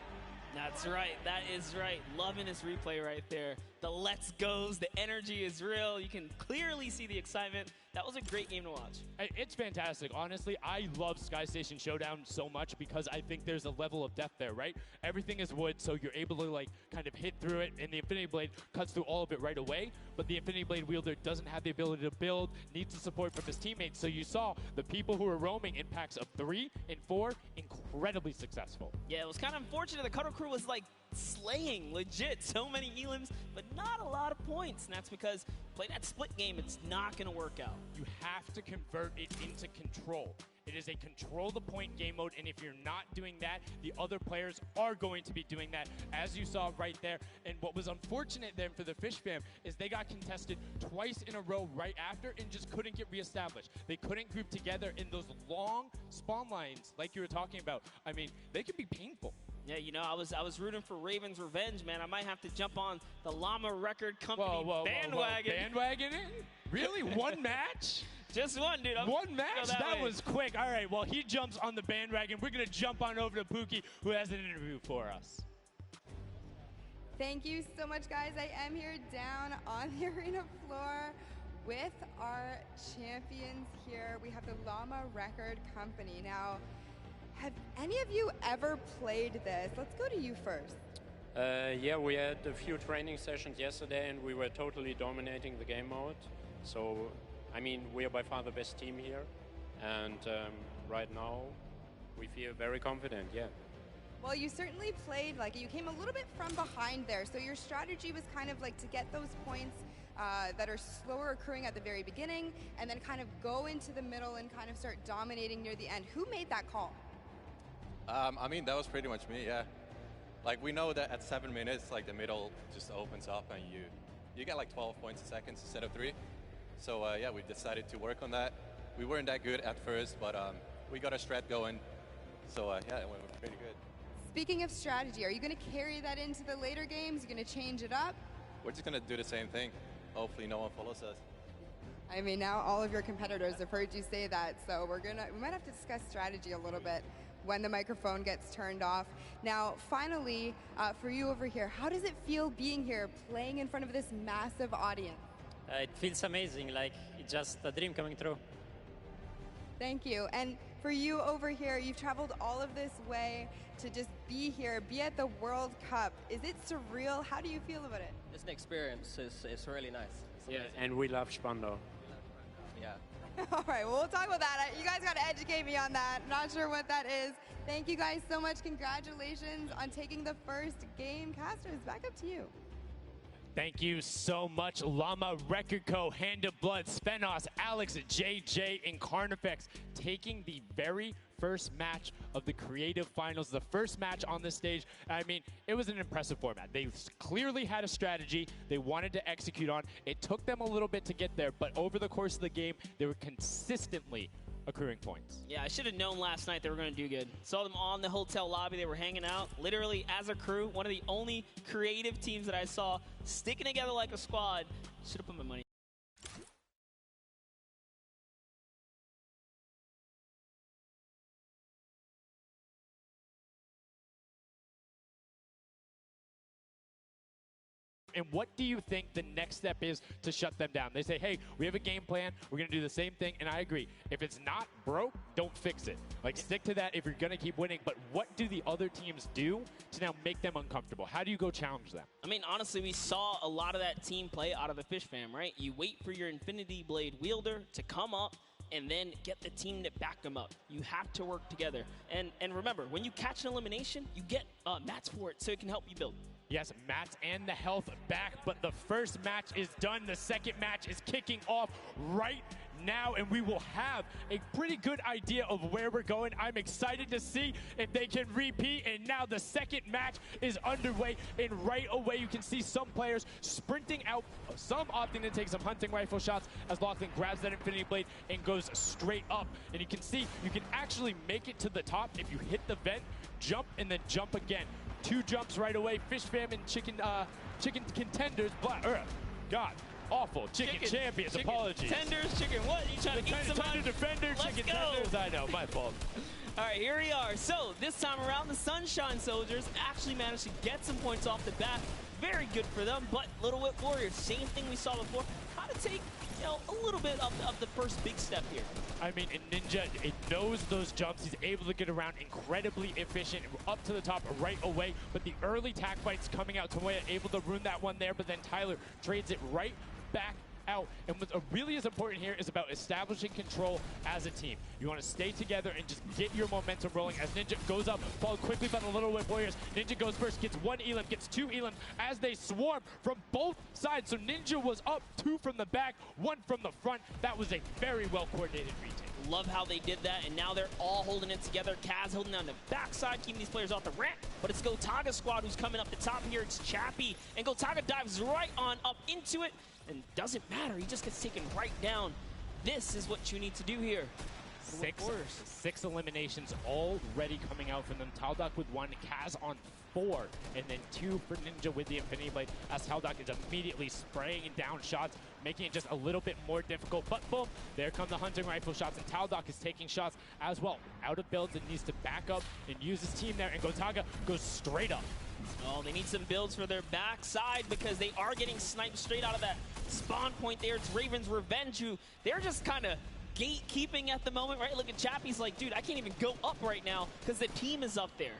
That's right. That is right. Loving this replay right there. The let's goes, the energy is real. You can clearly see the excitement. That was a great game to watch. It's fantastic. Honestly, I love Sky Station Showdown so much because I think there's a level of depth there, right? Everything is wood, so you're able to like kind of hit through it, and the Infinity Blade cuts through all of it right away. But the Infinity Blade wielder doesn't have the ability to build, needs the support from his teammates. So you saw the people who were roaming in packs of 3 and 4, incredibly successful. Yeah, it was kind of unfortunate. The Cutter Crew was like slaying legit so many elims, but not a lot of points. And that's because playing that split game, it's not going to work out. You have to convert it into control. It is a control the point game mode, and if you're not doing that, the other players are going to be doing that, as you saw right there. And what was unfortunate then for the Fish Fam is they got contested twice in a row right after and just couldn't get reestablished. They couldn't group together in those long spawn lines like you were talking about. I mean, they can be painful. Yeah, you know, I was rooting for Raven's Revenge, man. I might have to jump on the Llama Record Company bandwagon. Bandwagon it? Really? One match? Just one, dude. One match? That was quick. All right, well, he jumps on the bandwagon. We're going to jump on over to Pookie, who has an interview for us. Thank you so much, guys. I am here down on the arena floor with our champions here. We have the Llama Record Company. Now, have any of you ever played this? Let's go to you first. Yeah, we had a few training sessions yesterday and we were totally dominating the game mode. So, I mean, we are by far the best team here. And right now, we feel very confident, yeah. Well, you certainly played, you came a little bit from behind there. So your strategy was kind of to get those points that are slower accruing at the very beginning and then kind of go into the middle and kind of start dominating near the end. Who made that call? I mean, that was pretty much me, yeah. We know that at 7 minutes, the middle just opens up and you get 12 points a second instead of 3. So yeah, we decided to work on that. We weren't that good at first, but we got a strat going. So yeah, it went pretty good. Speaking of strategy, are you going to carry that into the later games? You're going to change it up? We're just going to do the same thing. Hopefully no one follows us. I mean, now all of your competitors have heard you say that, so we might have to discuss strategy a little bit when the microphone gets turned off. Now, finally, for you over here, how does it feel being here, playing in front of this massive audience? It feels amazing, it's just a dream coming true. Thank you. And for you over here, you've traveled all of this way to just be here, be at the World Cup. Is it surreal? How do you feel about it? It's an experience. It's really nice. Yeah, and we love Spandau. Yeah. All right, well, we'll talk about that. You guys got to educate me on that. Not sure what that is. Thank you guys so much. Congratulations on taking the first game. Casters, back up to you. Thank you so much, Llama Record Co., Hand of Blood, Spenos, Alex, JJ, and Carnifex taking the very first match of the Creative Finals, the first match on the stage. I mean, it was an impressive format. They clearly had a strategy they wanted to execute on. It took them a little bit to get there, but over the course of the game, they were consistently accruing points. Yeah, I should have known last night they were going to do good. Saw them on the hotel lobby. They were hanging out, literally as a crew. One of the only creative teams that I saw sticking together like a squad. Should have put my money. And what do you think the next step is to shut them down? They say, hey, we have a game plan. We're going to do the same thing. And I agree. If it's not broke, don't fix it. Stick to that if you're going to keep winning. But what do the other teams do to now make them uncomfortable? How do you go challenge them? I mean, honestly, we saw a lot of that team play out of the Fish Fam, right? You wait for your Infinity Blade wielder to come up and then get the team to back them up. You have to work together. And remember, when you catch an elimination, you get mats for it so it can help you build. Yes, mats and the health back, but the first match is done. The second match is kicking off right now, and we will have a pretty good idea of where we're going. I'm excited to see if they can repeat, and now the second match is underway, and right away you can see some players sprinting out, some opting to take some hunting rifle shots as Lachlan grabs that Infinity Blade and goes straight up. And you can see you can actually make it to the top if you hit the vent, jump, and then jump again. 2 jumps right away. Fish Fam and chicken contenders. God, awful. Chicken champions. Apologies. Tenders, chicken what? You trying to eat somebody? Tender defender, chicken tenders. I know, my fault. All right, here we are. So this time around, the Sunshine Soldiers actually managed to get some points off the bat. Very good for them, but Little Whip Warriors, same thing we saw before. How to take, a little bit of the first big step here. I mean, Ninja, it knows those jumps. He's able to get around incredibly efficient, up to the top right away. But the early tack fights coming out, Tomoya able to ruin that one there, but then Tyler trades it right back out. And what really is important here is about establishing control as a team. You want to stay together and just get your momentum rolling as Ninja goes up, followed quickly by the Little Whip Warriors. Ninja goes first, gets 1 elim, gets 2 elim as they swarm from both sides. So Ninja was up 2 from the back, 1 from the front. That was a very well-coordinated retake. Love how they did that, and now they're all holding it together. Kaz holding down the backside, keeping these players off the ramp, but it's Gotaga squad who's coming up the top here. It's Chappie, and Gotaga dives right on up into it, and doesn't matter. He just gets taken right down. This is what you need to do here. 6 eliminations already coming out from them. Taldock with 1, Kaz on 4, and then 2 for Ninja with the Infinity Blade, as Taldock is immediately spraying down shots, making it just a little bit more difficult. But boom, there come the hunting rifle shots, and Taldock is taking shots as well. Out of builds and needs to back up and use his team there, and Gotaga goes straight up. Oh, they need some builds for their backside because they are getting sniped straight out of that spawn point there. It's Raven's Revenge, who they're just kind of gatekeeping at the moment, right? Look at Chappie's like, dude, I can't even go up right now because the team is up there.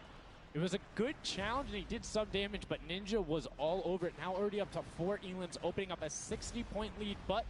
It was a good challenge, and he did some damage, but Ninja was all over it. Now already up to 4 Elims, opening up a 60-point lead, but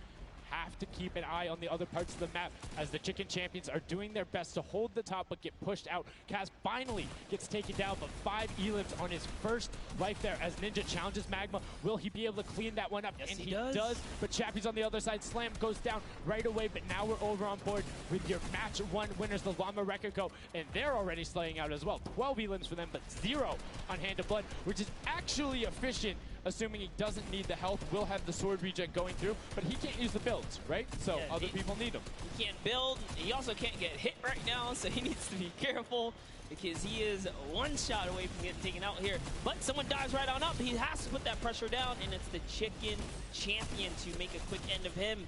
have to keep an eye on the other parts of the map as the Chicken Champions are doing their best to hold the top but get pushed out. Kaz finally gets taken down, but 5 Elims on his first life there as Ninja challenges Magma. Will he be able to clean that one up? Yes, and he does. But Chappie's on the other side. Slam goes down right away, but now we're over on board with your match 1 winners, the Llama Rekiko, and they're already slaying out as well. 12 Elims for them, but 0 on Hand of Blood, which is actually efficient. Assuming he doesn't need the health, will have the sword regen going through, but he can't use the builds, right? So Yeah, other people need them. He can't build. He also can't get hit right now, so he needs to be careful because he is 1 shot away from getting taken out here. But someone dives right on up. He has to put that pressure down, and it's the Chicken Champion to make a quick end of him.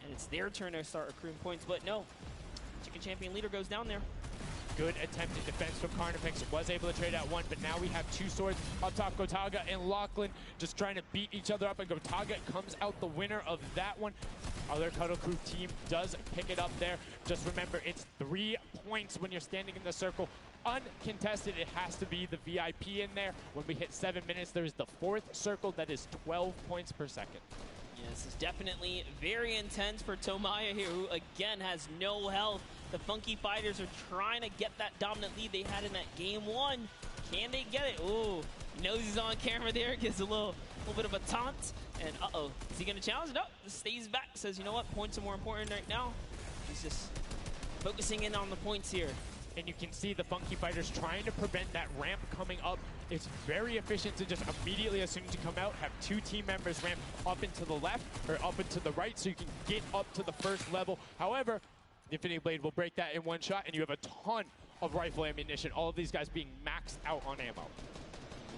And it's their turn to start accruing points, but no. Chicken Champion leader goes down there. Good attempted defense from Carnifex. Was able to trade out 1, but now we have 2 swords up top. Gotaga and Lachlan just trying to beat each other up, and Gotaga comes out the winner of that one. Other Cuddle Crew team does pick it up there. Just remember, it's 3 points when you're standing in the circle. Uncontested, it has to be the VIP in there. When we hit 7 minutes, there's the 4th circle that is 12 points per second. Yeah, this is definitely very intense for Tomaya here, who again has no health. The Funky Fighters are trying to get that dominant lead they had in that game 1. Can they get it? Ooh, knows he's on camera there, gives a little bit of a taunt. And uh-oh, is he gonna challenge? No, stays back, says, you know what, points are more important right now. He's just focusing in on the points here. And you can see the Funky Fighters trying to prevent that ramp coming up. It's very efficient to just immediately, as soon as you come out, have 2 team members ramp up into the left or up into the right so you can get up to the first level. However, the Infinity Blade will break that in 1 shot, and you have a ton of rifle ammunition. All of these guys being maxed out on ammo.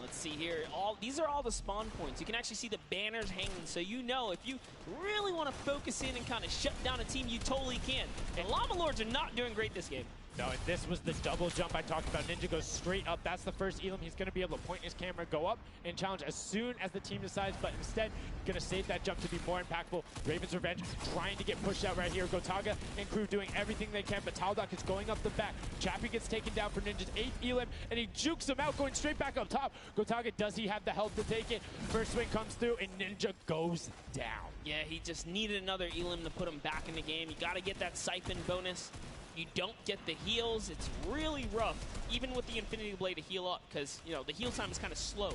Let's see here. These are all the spawn points. You can actually see the banners hanging, so you know if you really want to focus in and kind of shut down a team, you totally can. The Llama Lords are not doing great this game. No, and this was the double jump I talked about. Ninja goes straight up. That's the first Elim. He's going to be able to point his camera, go up, and challenge as soon as the team decides, but instead, going to save that jump to be more impactful. Raven's Revenge trying to get pushed out right here. Gotaga and crew doing everything they can, but Taldock is going up the back. Chappie gets taken down for Ninja's 8th Elim, and he jukes him out, going straight back up top. Gotaga, does he have the health to take it? First swing comes through, and Ninja goes down. Yeah, he just needed another Elim to put him back in the game. You got to get that siphon bonus. You don't get the heals. It's really rough, even with the Infinity Blade to heal up, because, you know, the heal time is kind of slow.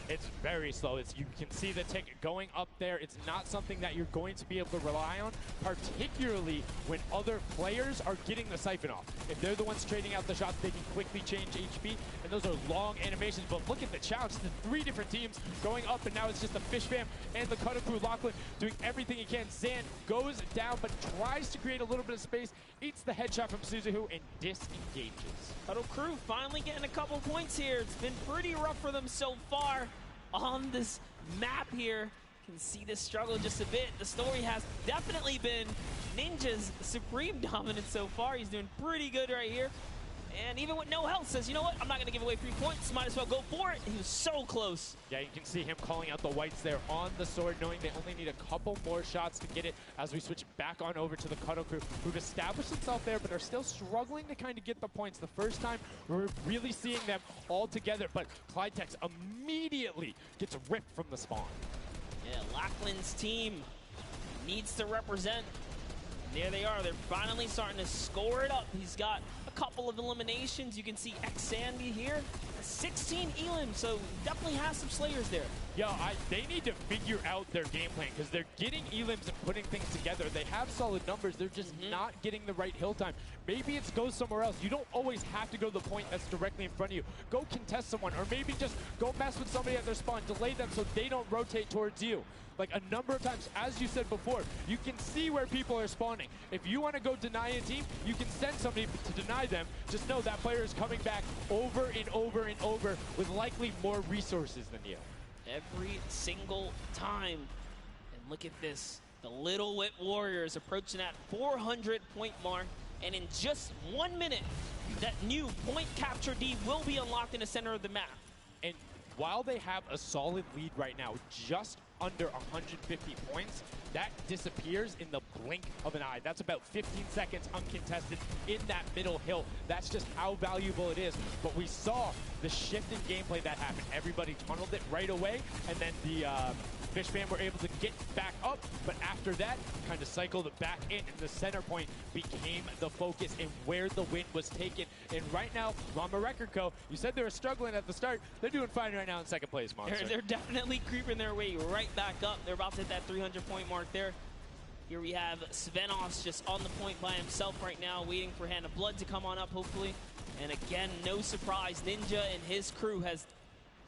It's very slow. You can see the tick going up there. It's not something that you're going to be able to rely on, particularly when other players are getting the siphon off. If they're the ones trading out the shots, they can quickly change HP, and those are long animations. But look at the challenge. The 3 different teams going up, and now it's just the Fish Fam and the Cutter Crew. Lachlan doing everything he can. Zan goes down, but tries to create a little bit of space, eats the headshot from Suzuhu, and disengages. Cuddle Crew finally getting a couple points here. It's been pretty rough for them so far on this map here. You can see this struggle just a bit. The story has definitely been Ninja's supreme dominance so far. He's doing pretty good right here. And even with no health, says, you know what, I'm not going to give away 3 points. Might as well go for it. He was so close. Yeah, you can see him calling out the whites there on the sword, knowing they only need a couple more shots to get it as we switch back on over to the Cuddle Crew, who've established themselves there, but are still struggling to kind of get the points. The first time we're really seeing them all together, but Clydetex immediately gets ripped from the spawn. Yeah, Lachlan's team needs to represent. There they are. They're finally starting to score it up. He's got a couple of eliminations. You can see X-Sandy here. 16 Elim, so definitely has some Slayers there. Yo, they need to figure out their game plan because they're getting Elims and putting things together. They have solid numbers. They're just not getting the right hill time. Maybe it's go somewhere else. You don't always have to go to the point that's directly in front of you. Go contest someone, or maybe just go mess with somebody at their spawn. Delay them so they don't rotate towards you. Like a number of times, as you said before, you can see where people are spawning. If you want to go deny a team, you can send somebody to deny them. Just know that player is coming back over and over and over with likely more resources than you. Every single time. And look at this. The Little Wit Warriors approaching that 400-point mark. And in just 1 minute, that new point capture D will be unlocked in the center of the map. And while they have a solid lead right now, just under 150 points, that disappears in the blink of an eye. That's about 15 seconds uncontested in that middle hill. That's just how valuable it is. But we saw the shift in gameplay that happened. Everybody tunneled it right away, and then the Fish Fam were able to get back up, but after that, kind of cycled it back in, and the center point became the focus and where the win was taken. And right now, Llama Record Co., you said they were struggling at the start. They're doing fine right now in second place, Monster. They're definitely creeping their way right back up. They're about to hit that 300-point mark there. Here we have Svenos just on the point by himself right now, waiting for Hand of Blood to come on up, hopefully. And again, no surprise, Ninja and his crew has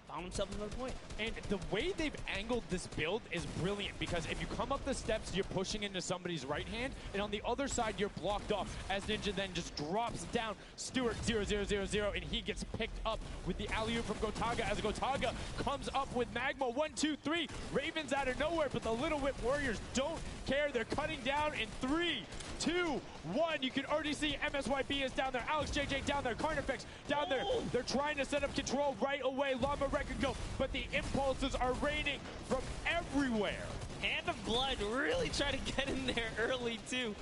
found himself another point. And the way they've angled this build is brilliant, because if you come up the steps, you're pushing into somebody's right hand, and on the other side, you're blocked off, as Ninja then just drops down Stuart 0-0-0-0, and he gets picked up with the alley-oop from Gotaga, as Gotaga comes up with Magma. 1, 2, 3. Ravens out of nowhere, but the Little Whip Warriors don't care. They're cutting down in 3, 2, 1. You can already see MSYB is down there. Alex JJ down there. Carnifex down there. They're trying to set up control right away. Llama Record Co., but the impulses are raining from everywhere. Hand of Blood really tried to get in there early too,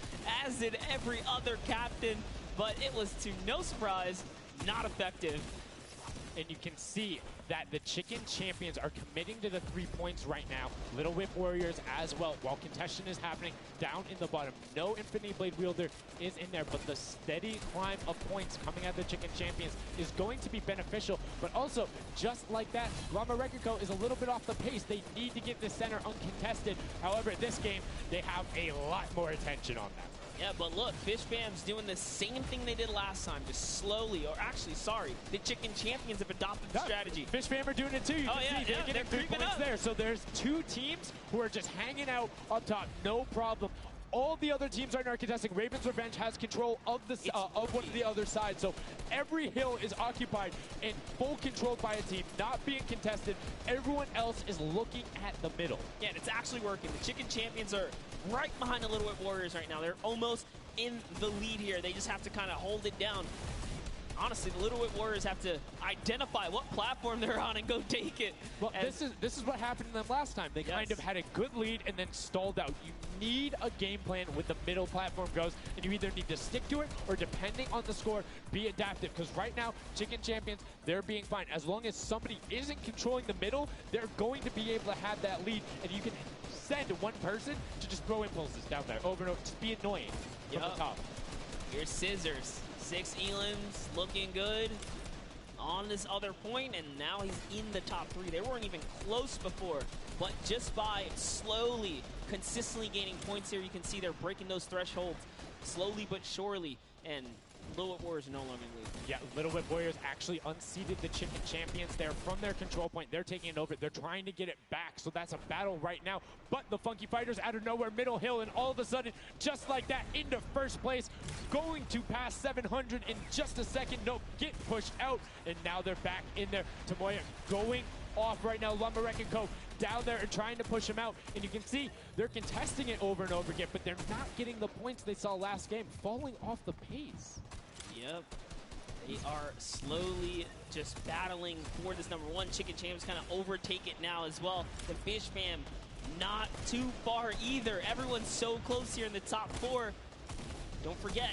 as did every other captain, but it was, to no surprise, not effective. And you can see that the Chicken Champions are committing to the 3 points right now. Little Whip Warriors as well, while contention is happening down in the bottom. No Infinity Blade Wielder is in there, but the steady climb of points coming at the Chicken Champions is going to be beneficial. But also, just like that, Llama Record Co. is a little bit off the pace. They need to get the center uncontested. However, this game, they have a lot more attention on that. Yeah, but look, Fish Fam's doing the same thing they did last time, just slowly, or actually, sorry, the Chicken Champions have adopted the strategy. Fish Fam are doing it too. You can see they're getting 3 points up there. So there's 2 teams who are just hanging out up top, no problem. All the other teams right now are contesting. Raven's Revenge has control of the of one of the other side. So every hill is occupied and full controlled by a team, not being contested. Everyone else is looking at the middle. Yeah, and it's actually working. The Chicken Champions are right behind the Little Whip Warriors right now. They're almost in the lead here. They just have to kind of hold it down. Honestly, the Little Whip Warriors have to identify what platform they're on and go take it. Well, this is what happened to them last time. They kind of had a good lead and then stalled out. You need a game plan with the middle platform goes, and you either need to stick to it or, depending on the score, be adaptive. Because right now, Chicken Champions, they're being fine. As long as somebody isn't controlling the middle, they're going to be able to have that lead, and you can send one person to just throw impulses down there over and over. Just be annoying from the top. Here's Scissors. 6 Elans looking good on this other point, and now he's in the top 3. They weren't even close before, but just by slowly, consistently gaining points here, you can see they're breaking those thresholds slowly but surely, and Little Whip Warriors are no longer in the lead. Yeah, Little Whip Warriors actually unseated the Chicken Champions there from their control point. They're taking it over. They're trying to get it back, so that's a battle right now. But the Funky Fighters out of nowhere, middle hill, and all of a sudden, just like that, into first place, going to pass 700 in just a second. Nope, get pushed out, and now they're back in there. Tomoya going off right now. Llama Record Co. down there and trying to push him out, and you can see they're contesting it over and over again, but they're not getting the points they saw last game, falling off the pace. Yep. They are slowly just battling for this number 1. Chicken Champions kind of overtake it now as well. The Fish Fam not too far either. Everyone's so close here in the top 4. Don't forget,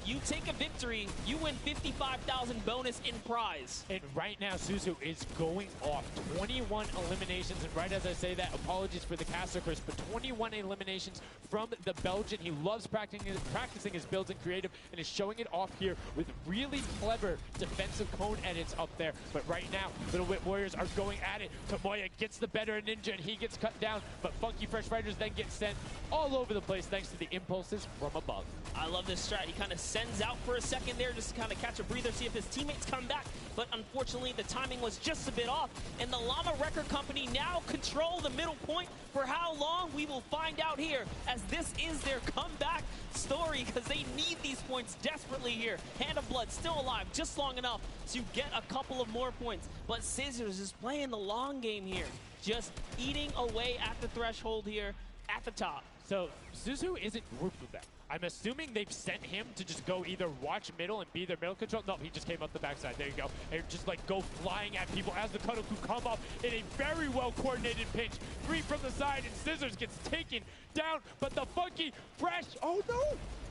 if you take a victory, you win 55,000 bonus in prize. And right now, Suzu is going off. 21 eliminations, and right as I say that, apologies for the caster curse, but 21 eliminations from the Belgian. He loves practicing his builds in creative and is showing it off here with really clever defensive cone edits up there. But right now, Little Whip Warriors are going at it. Tomoya gets the better of Ninja, and he gets cut down, but Funky Fresh Fighters then get sent all over the place thanks to the impulses from above. I love this strat. He kind of sends out for a second there just to kind of catch a breather, see if his teammates come back. But unfortunately, the timing was just a bit off. And the Llama Record Company now control the middle point. For how long, we will find out here, as this is their comeback story, because they need these points desperately here. Hand of Blood still alive just long enough to get a couple of more points. But Scissors is playing the long game here, just eating away at the threshold here at the top. So Suzu isn't grouped with them. I'm assuming they've sent him to just go either watch middle and be their middle control. No, he just came up the backside. There you go. And just like go flying at people as the Cuddle Crew come up in a very well coordinated pinch. 3 from the side and Scissors gets taken down, but the Funky Fresh, oh no!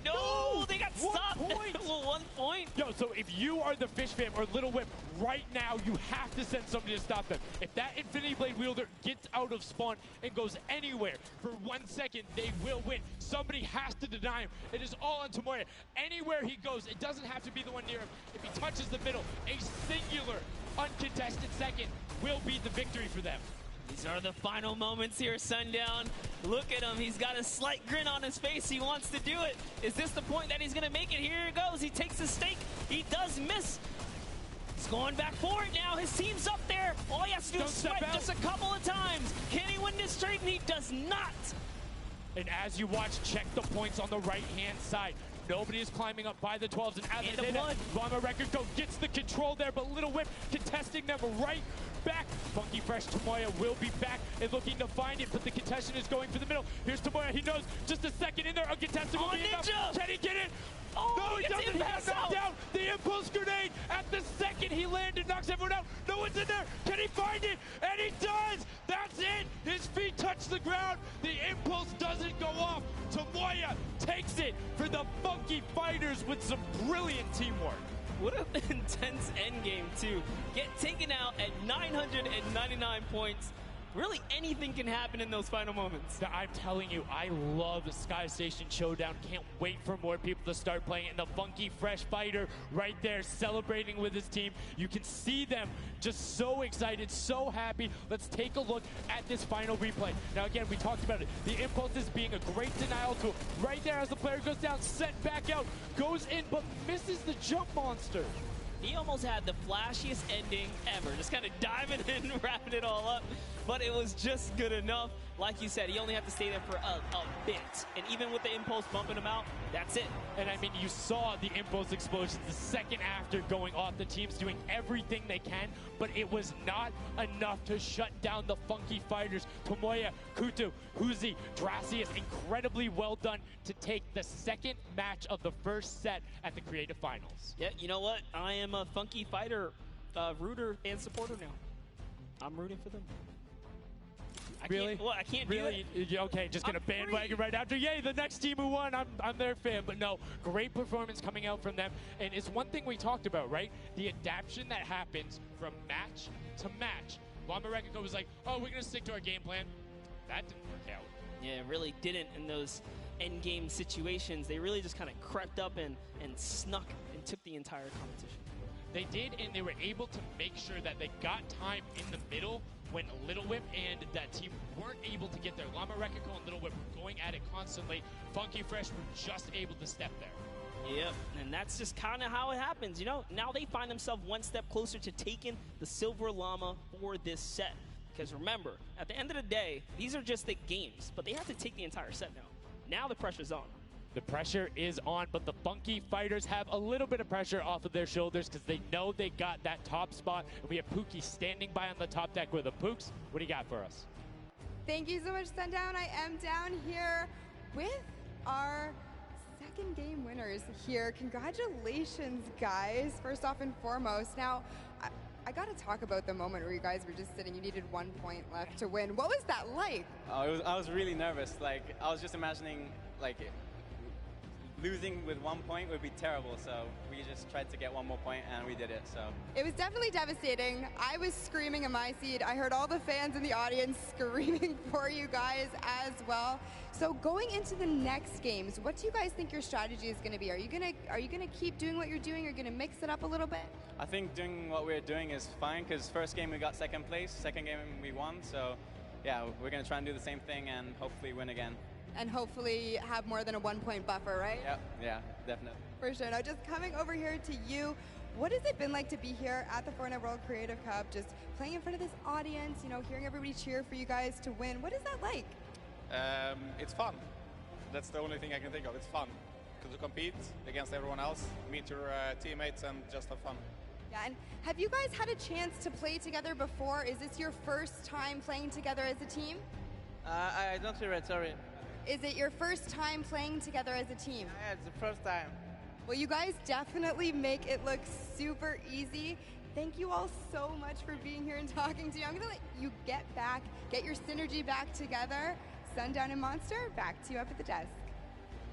No, they got stopped. 1 point. Well, 1 point. Yo, so if you are the Fish Fam or Little Whip, right now you have to send somebody to stop them. If that Infinity Blade wielder gets out of spawn and goes anywhere for 1 second, they will win. Somebody has to deny him. It is all on Tomoya. Anywhere he goes, it doesn't have to be the one near him. If he touches the middle, a singular, uncontested second will be the victory for them. These are the final moments here, Sundown. Look at him. He's got a slight grin on his face. He wants to do it. Is this the point that he's going to make it? Here it goes. He takes the stake. He does miss. He's going back for it now. His team's up there. All he has to do is swipe just a couple of times. Can he win this straight? And he does not. And as you watch, check the points on the right-hand side. Nobody is climbing up by the 12s. And as they did, Llama Record Go gets the control there, but Little Whip contesting them right back. Funky Fresh Tomoya will be back and looking to find it, but the contention is going for the middle. Here's Tomoya. He knows just a second in there. Uncontested will be enough. Can he get it? Oh, no, he doesn't. He got knocked down. The impulse grenade at the second he landed knocks everyone out. No one's in there. Can he find it? And he does. That's it. His feet touch the ground. The impulse doesn't go off. Tomoya takes it for the Funky Fighters with some brilliant teamwork. What an intense endgame, too. Get taken out at 999 points. Really, anything can happen in those final moments. I'm telling you, I love the Sky Station Showdown. Can't wait for more people to start playing it. And the Funky Fresh Fighter right there celebrating with his team. You can see them just so excited, so happy. Let's take a look at this final replay. Now, again, we talked about it. The impulse is being a great denial tool. Right there as the player goes down, sent back out, goes in, but misses the jump monster. He almost had the flashiest ending ever. Just kind of diving in and wrapping it all up. But it was just good enough. Like you said, he only had to stay there for a bit. And even with the impulse bumping him out, that's it. And I mean, you saw the impulse explosions the second after going off. The team's doing everything they can, but it was not enough to shut down the Funky Fighters. Tomoya, Kutu, Huzi, Dracius, incredibly well done to take the second match of the first set at the Creative Finals. Yeah, you know what? I am a Funky Fighter rooter and supporter now. I'm rooting for them. I can't do it. Okay, just gonna bandwagon right after. Yay, the next team who won, I'm their fan. But no, great performance coming out from them. And it's one thing we talked about, right? The adaptation that happens from match to match. Llama Record was like, oh, we're gonna stick to our game plan. That didn't work out. Yeah, it really didn't in those end game situations. They really just kind of crept up and snuck and took the entire competition. They did, and they were able to make sure that they got time in the middle when Little Whip and that team weren't able to get there. Llama Rekiko and Little Whip were going at it constantly. Funky Fresh were just able to step there. Yep, and that's just kind of how it happens, you know? Now they find themselves one step closer to taking the Silver Llama for this set. Because remember, at the end of the day, these are just the games, but they have to take the entire set now. Now the pressure's on. The pressure is on, but the Funky Fighters have a little bit of pressure off of their shoulders because they know they got that top spot. And we have Pookie standing by on the top deck with the Pooks. What do you got for us? Thank you so much, Sundown. I am down here with our second game winners here. Congratulations, guys, first off and foremost. Now, I got to talk about the moment where you guys were just sitting, you needed 1 point left to win. What was that like? I was really nervous. Like, I was just imagining, like, losing with 1 point would be terrible, so we just tried to get 1 more point, and we did it. So it was definitely devastating. I was screaming in my seat. I heard all the fans in the audience screaming for you guys as well. So going into the next games, what do you guys think your strategy is going to be? Are you gonna keep doing what you're doing? Or are you gonna mix it up a little bit? I think doing what we're doing is fine, because first game we got second place, second game we won. So yeah, we're gonna try and do the same thing and hopefully win again. And hopefully have more than a 1 point buffer, right? Yep, yeah, definitely. For sure. Now, just coming over here to you, what has it been like to be here at the Fortnite World Creative Cup, just playing in front of this audience, you know, hearing everybody cheer for you guys to win? What is that like? It's fun. That's the only thing I can think of. It's fun to compete against everyone else, meet your teammates, and just have fun. Yeah, and have you guys had a chance to play together before? Is this your first time playing together as a team? I don't hear it, sorry. Is it your first time playing together as a team? Yeah, it's the first time. Well, you guys definitely make it look super easy. Thank you all so much for being here and talking to me. I'm going to let you get your synergy back together. Sundown and Monster, back to you up at the desk.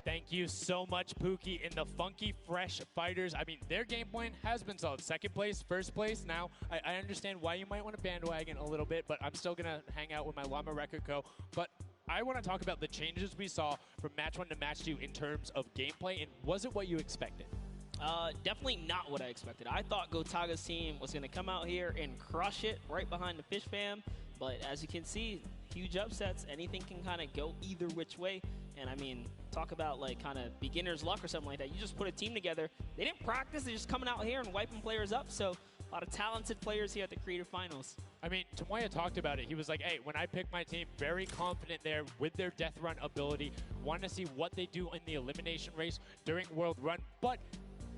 Thank you so much, Pookie. And the Funky Fresh Fighters, I mean, their game plan has been solid. Second place, first place. Now, I understand why you might want to bandwagon a little bit, but I'm still going to hang out with my Llama Record Co. But I want to talk about the changes we saw from match 1 to match 2 in terms of gameplay, and was it what you expected? Definitely not what I expected. I thought Gotaga's team was going to come out here and crush it right behind the Fish Fam, but as you can see, huge upsets. Anything can kind of go either which way, and I mean, talk about like kind of beginner's luck or something like that. You just put a team together. They didn't practice. They're just coming out here and wiping players up, so a lot of talented players here at the Creative Finals. I mean, Tomoya talked about it. He was like, hey, when I pick my team, very confident there with their Death Run ability. Want to see what they do in the elimination race during World Run, but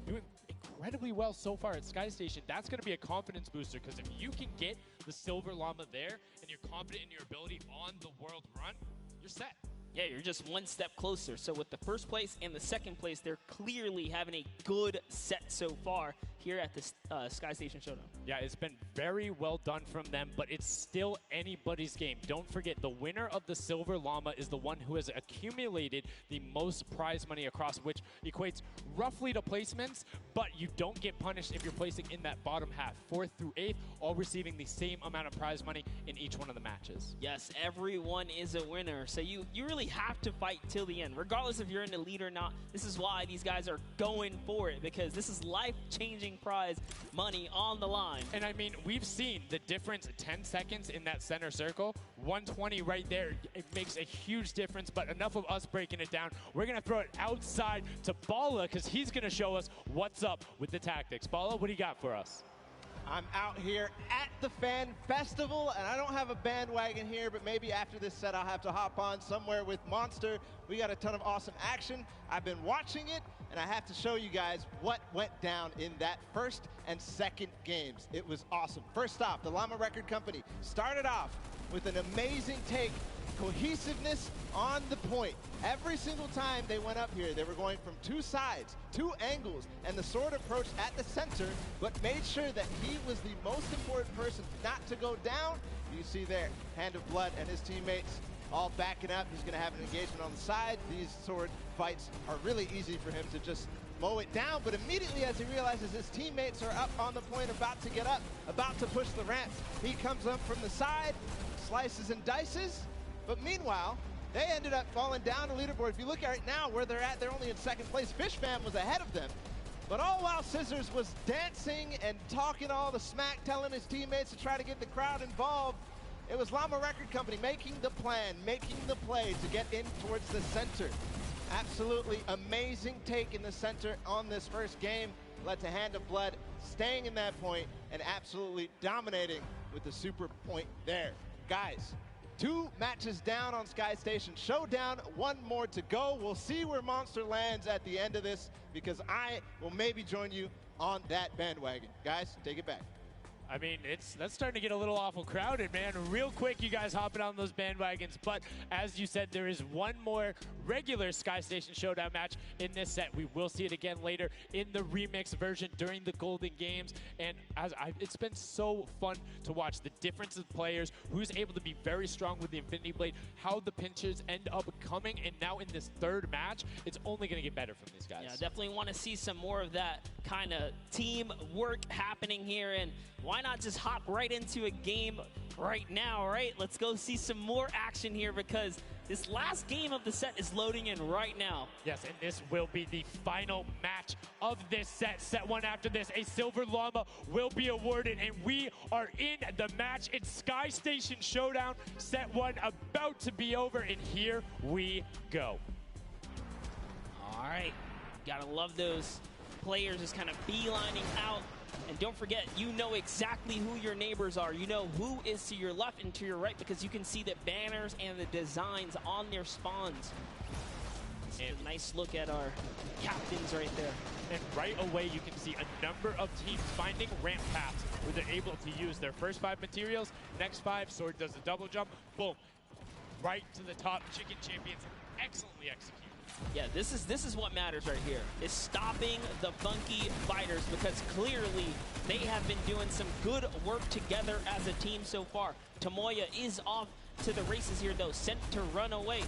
doing incredibly well so far at Sky Station. That's going to be a confidence booster, because if you can get the Silver Llama there and you're confident in your ability on the World Run, you're set. Yeah, you're just one step closer. So with the first place and the second place, they're clearly having a good set so far here at the Sky Station Showdown. Yeah, it's been very well done from them, but it's still anybody's game. Don't forget, the winner of the Silver Llama is the one who has accumulated the most prize money across, which equates roughly to placements, but you don't get punished if you're placing in that bottom half. 4th through 8th, all receiving the same amount of prize money in each one of the matches. Yes, everyone is a winner. So you really have to fight till the end, regardless if you're in the lead or not. This is why these guys are going for it, because this is life-changing prize money on the line. And I mean, we've seen the difference 10 seconds in that center circle. 120 right there. It makes a huge difference, but enough of us breaking it down. We're going to throw it outside to Bala, because he's going to show us what's up with the tactics. Bala, what do you got for us? I'm out here at the Fan Festival, and I don't have a bandwagon here, but maybe after this set I'll have to hop on somewhere with Monster. We got a ton of awesome action. I've been watching it, and I have to show you guys what went down in that first and second games. It was awesome. First off, the Llama Record Company started off with an amazing take. Cohesiveness on the point. Every single time they went up here, they were going from 2 sides, 2 angles, and the sword approached at the center, but made sure that he was the most important person not to go down. You see there, Hand of Blood and his teammates all backing up. He's going to have an engagement on the side. These sword fights are really easy for him to just mow it down, but immediately as he realizes his teammates are up on the point, about to get up, about to push the ramps, he comes up from the side, slices and dices. But meanwhile, they ended up falling down the leaderboard. If you look at it now, where they're at, they're only in second place. Fish Fam was ahead of them. But all while Scissors was dancing and talking all the smack, telling his teammates to try to get the crowd involved, it was Llama Record Company making the plan, making the play to get in towards the center. Absolutely amazing take in the center on this first game. Led to Hand of Blood staying in that point and absolutely dominating with the super point there. Guys, 2 matches down on Sky Station Showdown, 1 more to go. We'll see where Monster lands at the end of this, because I will maybe join you on that bandwagon. Guys, take it back. I mean, that's starting to get a little awful crowded, man. Real quick, you guys hopping on those bandwagons. But as you said, there is 1 more regular Sky Station Showdown match in this set. We will see it again later in the remix version during the Golden Games. And it's been so fun to watch the difference of players, who's able to be very strong with the Infinity Blade, how the pinches end up coming. And now in this 3rd match, it's only going to get better from these guys. Yeah, definitely want to see some more of that kind of team work happening here. And why not just hop right into a game right now, right? Let's go see some more action here, because this last game of the set is loading in right now. Yes, and this will be the final match of this set. Set 1 after this, a Silver Llama will be awarded, and we are in the match. It's Sky Station Showdown. Set 1 about to be over, and here we go. All right, gotta love those players just kind of beelining out. And don't forget, you know exactly who your neighbors are. You know who is to your left and to your right, because you can see the banners and the designs on their spawns. And a nice look at our captains right there. And right away, you can see a number of teams finding ramp paths where they're able to use their first 5 materials. Next 5, Sword does a double jump. Boom. Right to the top. Chicken Champions excellently executed. Yeah, this is what matters right here, is stopping the Funky Fighters, because clearly they have been doing some good work together as a team so far. Tomoya is off to the races here, though, sent to run away.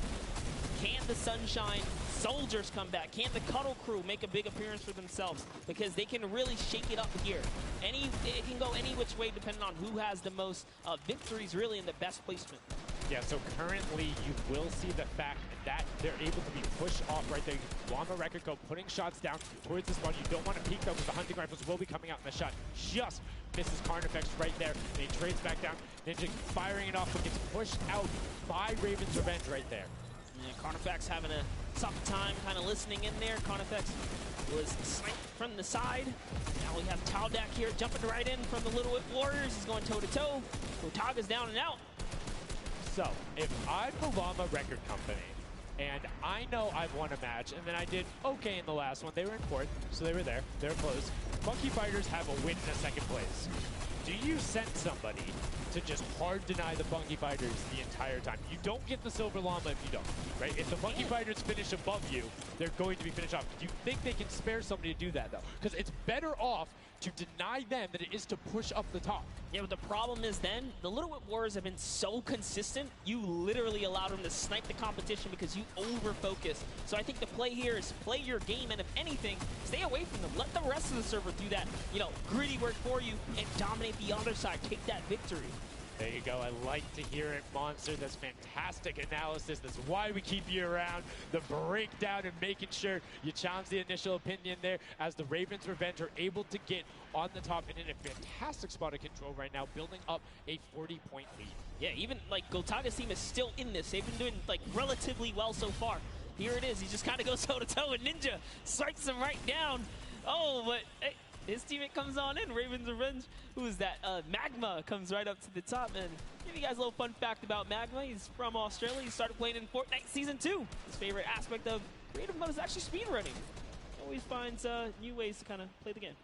Can the Sunshine Soldiers come back? Can the Cuddle Crew make a big appearance for themselves? Because they can really shake it up here. It can go any which way depending on who has the most victories, really, in the best placement. Yeah, so currently you will see the fact that they're able to be pushed off right there. Llama Record Co putting shots down towards this one. You don't want to peek though, because the hunting rifles will be coming out, and the shot just misses Carnifex right there. And he trades back down. Ninja firing it off, but gets pushed out by Raven's Revenge right there. Yeah, Carnifex having a tough time kind of listening in there. Carnifex was sniped from the side. Now we have Taldak here jumping right in from the Little Whip Warriors. He's going toe-to-toe. Gotaga's down and out. So, if I'm the Llama Record Company, and I know I've won a match, and then I did okay in the last one, they were in fourth, so they were there, they were close. Funky Fighters have a win in a second place. Do you send somebody to just hard deny the Funky Fighters the entire time? You don't get the Silver Llama if you don't, right? If the Funky Fighters finish above you, they're going to be finished off. Do you think they can spare somebody to do that, though? Because it's better off to deny them than it is to push up the top. Yeah, but the problem is then, the Little Whip Warriors have been so consistent, you literally allowed them to snipe the competition because you over-focus. So I think the play here is play your game, and if anything, stay away from them. Let the rest of the server do that, you know, gritty work for you and dominate the other side. Take that victory. There you go. I like to hear it, Monster. That's fantastic analysis. That's why we keep you around. The breakdown and making sure you challenge the initial opinion there as the Ravens Revenge are able to get on the top and in a fantastic spot of control right now, building up a 40-point lead. Yeah, even like Gotaga's team is still in this. They've been doing like relatively well so far. Here it is. He just kind of goes toe-to-toe and Ninja strikes him right down. Oh, but hey, his teammate comes on in, Ravens Revenge. Who is that? Magma comes right up to the top. And give you guys a little fun fact about Magma. He's from Australia. He started playing in Fortnite Season 2. His favorite aspect of creative mode is actually speedrunning. Always finds new ways to kind of play the game.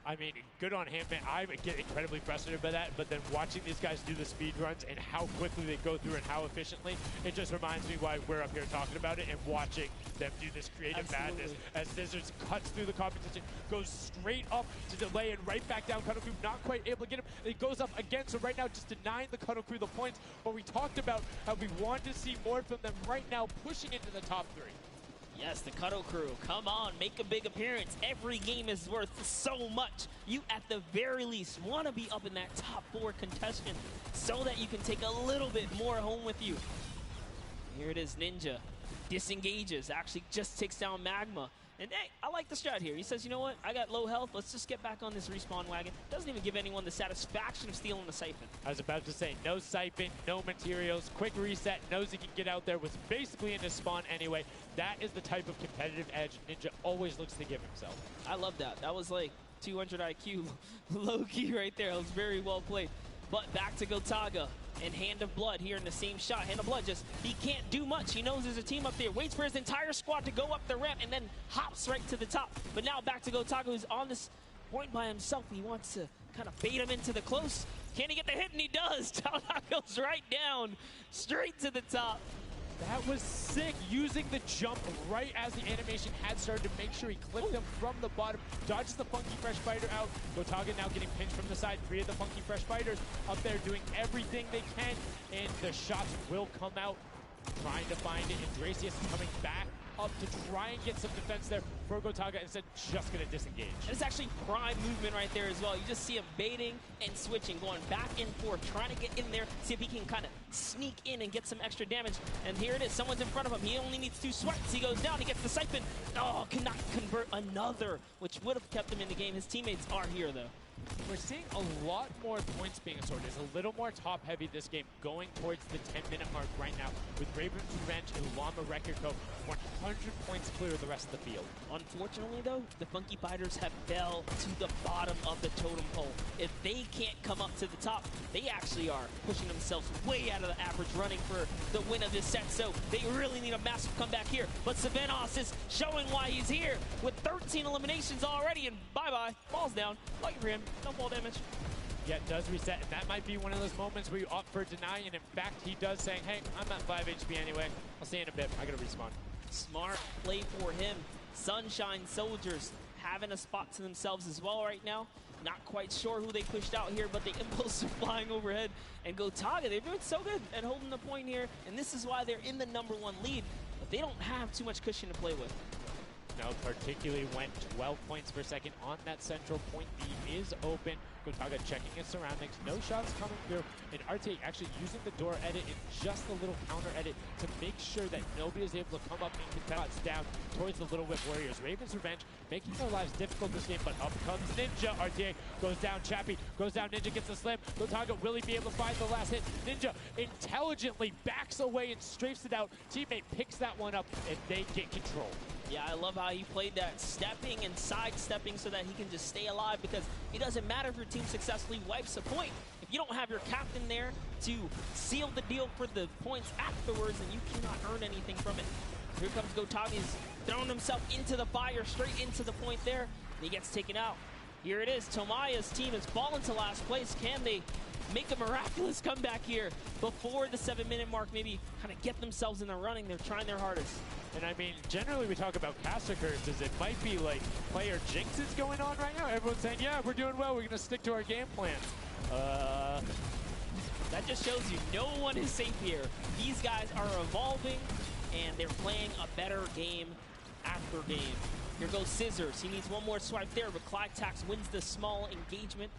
I mean, good on him, man. I get incredibly frustrated by that, but then watching these guys do the speed runs and how quickly they go through and how efficiently, it just reminds me why we're up here talking about it and watching them do this creative madness as Scissors cuts through the competition, goes straight up to delay and right back down. Cuddle Crew not quite able to get him. It goes up again, so right now just denying the Cuddle Crew the points, but we talked about how we want to see more from them right now, pushing into the top three. Yes, the Cuddle Crew, come on, make a big appearance. Every game is worth so much. You, at the very least, want to be up in that top 4 contestant so that you can take a little bit more home with you. Here it is, Ninja. Disengages, actually just takes down Magma. And hey, I like the strat here. He says, you know what, I got low health, let's just get back on this respawn wagon. Doesn't even give anyone the satisfaction of stealing the Siphon. I was about to say, no Siphon, no materials, quick reset, knows he can get out there, was basically in his spawn anyway. That is the type of competitive edge Ninja always looks to give himself. I love that. That was like 200 IQ low-key right there. It was very well played. But back to Gotaga and Hand of Blood here in the same shot. Hand of Blood just, he can't do much. He knows there's a team up there. Waits for his entire squad to go up the ramp and then hops right to the top. But now back to Gotaga, who's on this point by himself. He wants to kind of bait him into the close. Can he get the hit? And he does. Taldak goes right down, straight to the top. That was sick, using the jump right as the animation had started to make sure he clipped them from the bottom, dodges the Funky Fresh Fighter out. Gotaga now getting pinched from the side. 3 of the Funky Fresh Fighters up there doing everything they can, and the shots will come out, trying to find it. And Dracius is coming back up to try and get some defense there for Gotaga, instead just going to disengage. And it's actually prime movement right there as well. You just see him baiting and switching, going back and forth, trying to get in there, see if he can kind of sneak in and get some extra damage. And here it is, someone's in front of him. He only needs 2 swipes. He goes down, he gets the Siphon. Oh, cannot convert another, which would have kept him in the game. His teammates are here, though. We're seeing a lot more points being assorted. It's a little more top-heavy this game, going towards the 10-minute mark right now, with Ravens Revenge and Llama Record Co. 100 points clear of the rest of the field. Unfortunately, though, the Funky Fighters have fell to the bottom of the totem pole. If they can't come up to the top, they actually are pushing themselves way out of the average, running for the win of this set. So they really need a massive comeback here. But Savenos is showing why he's here with 13 eliminations already, and bye-bye, falls down. Lucky for him, no fall damage. yet does reset, and that might be one of those moments where you opt for deny, and in fact, he does saying, hey, I'm at 5 HP anyway. I'll see you in a bit. I gotta respawn. Smart play for him. Sunshine Soldiers having a spot to themselves as well right now. Not quite sure who they pushed out here, but the Impulse are flying overhead. And Gotaga, they're doing so good at holding the point here, and this is why they're in the #1 lead. But they don't have too much cushion to play with. No, particularly when 12 points per second on that central point. B is open. Gotaga checking his surroundings. No shots coming through. And RTA actually using the door edit and just a little counter edit to make sure that nobody is able to come up and contest shots down towards the Little Whip Warriors. Ravens Revenge making their lives difficult this game, but up comes Ninja. RTA goes down. Chappie goes down. Ninja gets a slam. Gotaga will he be able to find the last hit? Ninja intelligently backs away and strafes it out. Teammate picks that one up, and they get control. Yeah, I love how he played that, stepping and sidestepping so that he can just stay alive, because it doesn't matter if your team successfully wipes a point. If you don't have your captain there to seal the deal for the points afterwards, then you cannot earn anything from it. Here comes Gotaga. He's throwing himself into the fire, straight into the point there, and he gets taken out. Here it is. Tomaya's team has fallen to last place. Can they make a miraculous comeback here before the 7-minute mark? Maybe kind of get themselves in the running. They're trying their hardest. And I mean, generally we talk about caster curses. It might be like player jinxes going on right now. Everyone's saying, yeah, we're doing well. We're going to stick to our game plan. That just shows you no one is safe here. These guys are evolving, and they're playing a better game after game. Here goes Scissors. He needs one more swipe there, but Clytax wins the small engagement.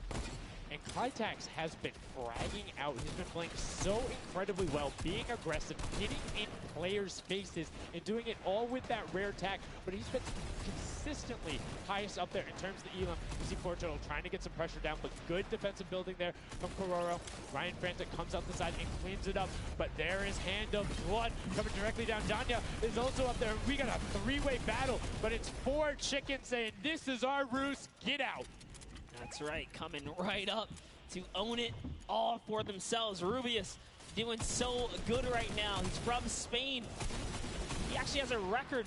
And Clytax has been fragging out. He's been playing so incredibly well, being aggressive, getting in players' faces, and doing it all with that rare tag. But he's been consistently highest up there in terms of the elim. You see Portugal trying to get some pressure down, but good defensive building there from Kororo. Ryan Frantic comes out the side and cleans it up. But there is Hand of Blood coming directly down. Danya is also up there. We got a three-way battle, but it's 4 chickens saying, this is our roost, get out. That's right, coming right up to own it all for themselves. Rubius doing so good right now. He's from Spain. He actually has a record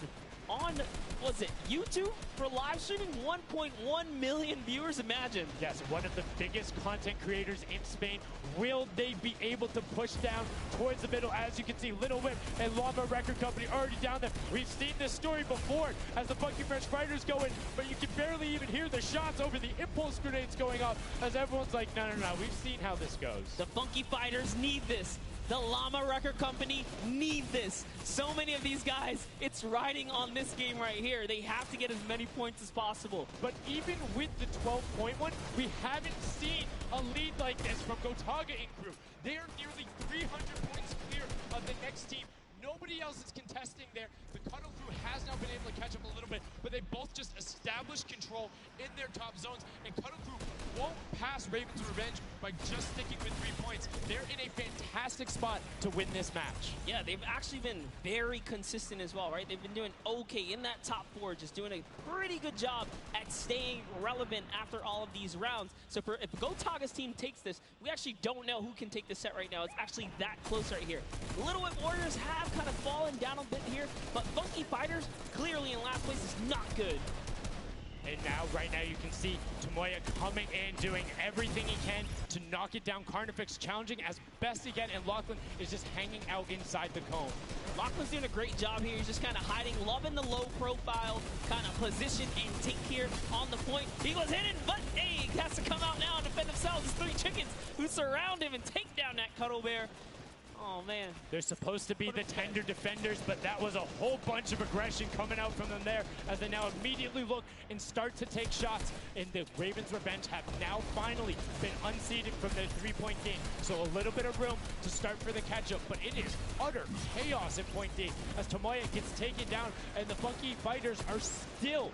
on, was it YouTube for live streaming? 1.1 million viewers, imagine. Yes, one of the biggest content creators in Spain. Will they be able to push down towards the middle? As you can see, Little Whip and Llama Record Company already down there. We've seen this story before as the Funky Fresh Fighters go in, but you can barely even hear the shots over the impulse grenades going off as everyone's like, no, we've seen how this goes. The Funky Fighters need this. The Llama Record Company need this. So many of these guys, it's riding on this game right here. They have to get as many points as possible. But even with the 12-point one, we haven't seen a lead like this from Gotaga in crew. They are nearly 300 points clear of the next team. Nobody else is contesting there. The Cuddle Crew has now been able to catch up a little bit, but they both just established control in their top zones, and Cuddle Crew won't pass Ravens Revenge by just sticking with 3 points. They're in a fantastic spot to win this match. Yeah, they've actually been very consistent as well, right? They've been doing okay in that top 4, just doing a pretty good job at staying relevant after all of these rounds. So if Gotaga's team takes this, we actually don't know who can take this set right now. It's actually that close right here. The Little Whip Warriors have kind of fallen down a bit here, but Funky Fighters clearly in last place is not good. And now, right now, you can see Tomoya coming in, doing everything he can to knock it down. Carnifex challenging as best he can, and Lachlan is just hanging out inside the cone. Lachlan's doing a great job here. He's just kind of hiding, loving the low profile kind of position and take here on the point. He was hidden, but hey, he has to come out now and defend themselves. It's 3 chickens who surround him and take down that Cuddle Bear. Oh, man. They're supposed to be the tender defenders, but that was a whole bunch of aggression coming out from them there as they now immediately look and start to take shots. And the Ravens Revenge have now finally been unseated from their 3-point game. So a little bit of room to start for the catch-up, but it is utter chaos in point D as Tomoya gets taken down, and the Funky Fighters are still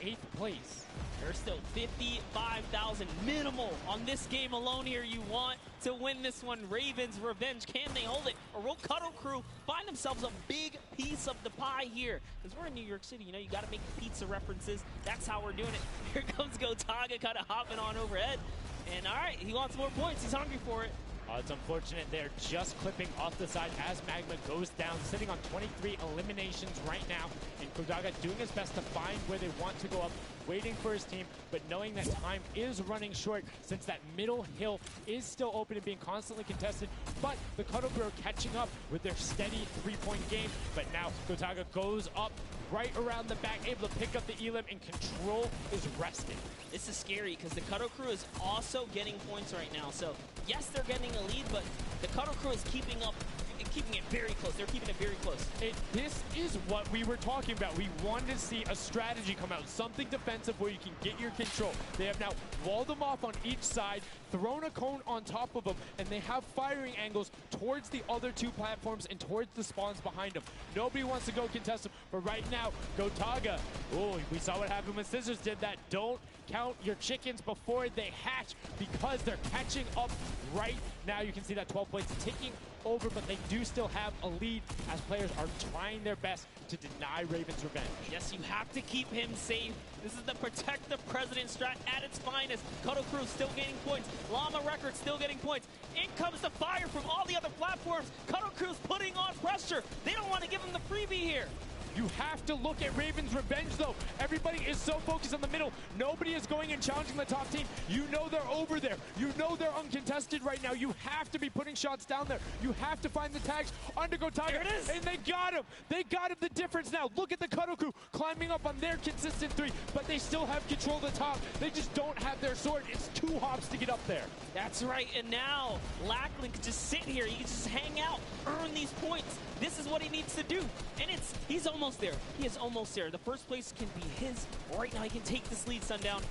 in 8th place. There's still 55,000 minimal on this game alone here. You want to win this one. Ravens Revenge, can they hold it? Or will Cuddle Crew find themselves a big piece of the pie here? Because we're in New York City, you know, you got to make pizza references. That's how we're doing it. Here comes Gotaga kind of hopping on overhead. And all right, he wants more points. He's hungry for it. It's unfortunate they're just clipping off the side as Magma goes down, sitting on 23 eliminations right now. And Gotaga doing his best to find where they want to go up, waiting for his team, but knowing that time is running short since that middle hill is still open and being constantly contested. But the Cuddle Crew are catching up with their steady three-point game. But now Gotaga goes up right around the back, able to pick up the Elim, and Control is resting. This is scary because the Cuddle Crew is also getting points right now. So yes, they're getting a lead, but the Cuddle Crew is keeping up, keeping it very close. They're keeping it very close. This is what we were talking about. We wanted to see a strategy come out, something defensive where you can get your control. They have now walled them off on each side, thrown a cone on top of them, and they have firing angles towards the other two platforms and towards the spawns behind them. Nobody wants to go contest them, but right now, Gotaga, oh, we saw what happened when Scissors did that. Don't count your chickens before they hatch because they're catching up right now. You can see that 12 points ticking over, but they do still have a lead as players are trying their best to deny Raven's revenge. Yes, you have to keep him safe. This is the protect the president strat at its finest. Cuddle Crew still gaining points. Llama Records still getting points. In comes the fire from all the other platforms. Cuddle Crew's putting on pressure. They don't want to give him the freebie here. You have to look at Raven's revenge, though. Everybody is so focused on the middle. Nobody is going and challenging the top team. You know they're over there. You know they're uncontested right now. You have to be putting shots down there. You have to find the tags under Gotaga. There it is. And they got him. They got him the difference now. Look at the Cuddle Crew climbing up on their consistent three, but they still have control of the top. They just don't have their sword. It's 2 hops to get up there. That's right, and now Lackland can just sit here. He can just hang out, earn these points. This is what he needs to do, and he's almost there. He is almost there. The first place can be his. Right now, he can take this lead, Sundown.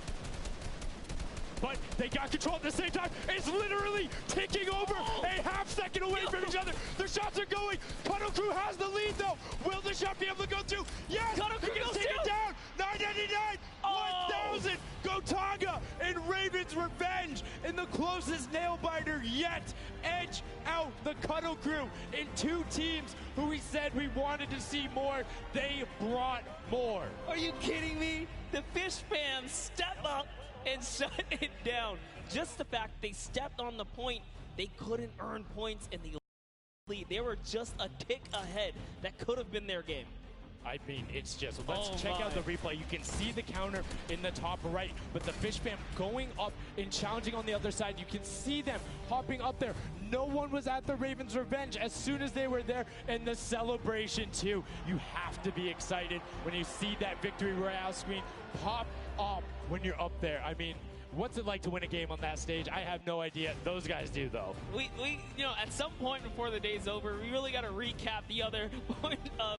But they got control at the same time. It's literally ticking over a half second away from each other. The shots are going. Cuddle Crew has the lead, though. Will the shot be able to go through? Yes! Cuddle Crew He goes can take it down. 999, 1,000. Gotaga and Raven's revenge in the closest nail biter yet. Edge out the Cuddle Crew in 2 teams who we said we wanted to see more. They brought more. Are you kidding me? The Fish fam step up and shut it down. Just the fact they stepped on the point, they couldn't earn points in the lead. They were just a tick ahead. That could have been their game. I mean, it's just, let's check out the replay. You can see the counter in the top right, but the Fish fam going up and challenging on the other side. You can see them hopping up there. No one was at the Ravens' revenge as soon as they were there, and the celebration too. You have to be excited when you see that victory royale screen pop up when you're up there. I mean, what's it like to win a game on that stage? I have no idea. Those guys do, though. We you know, at some point before the day's over, we really got to recap the other point of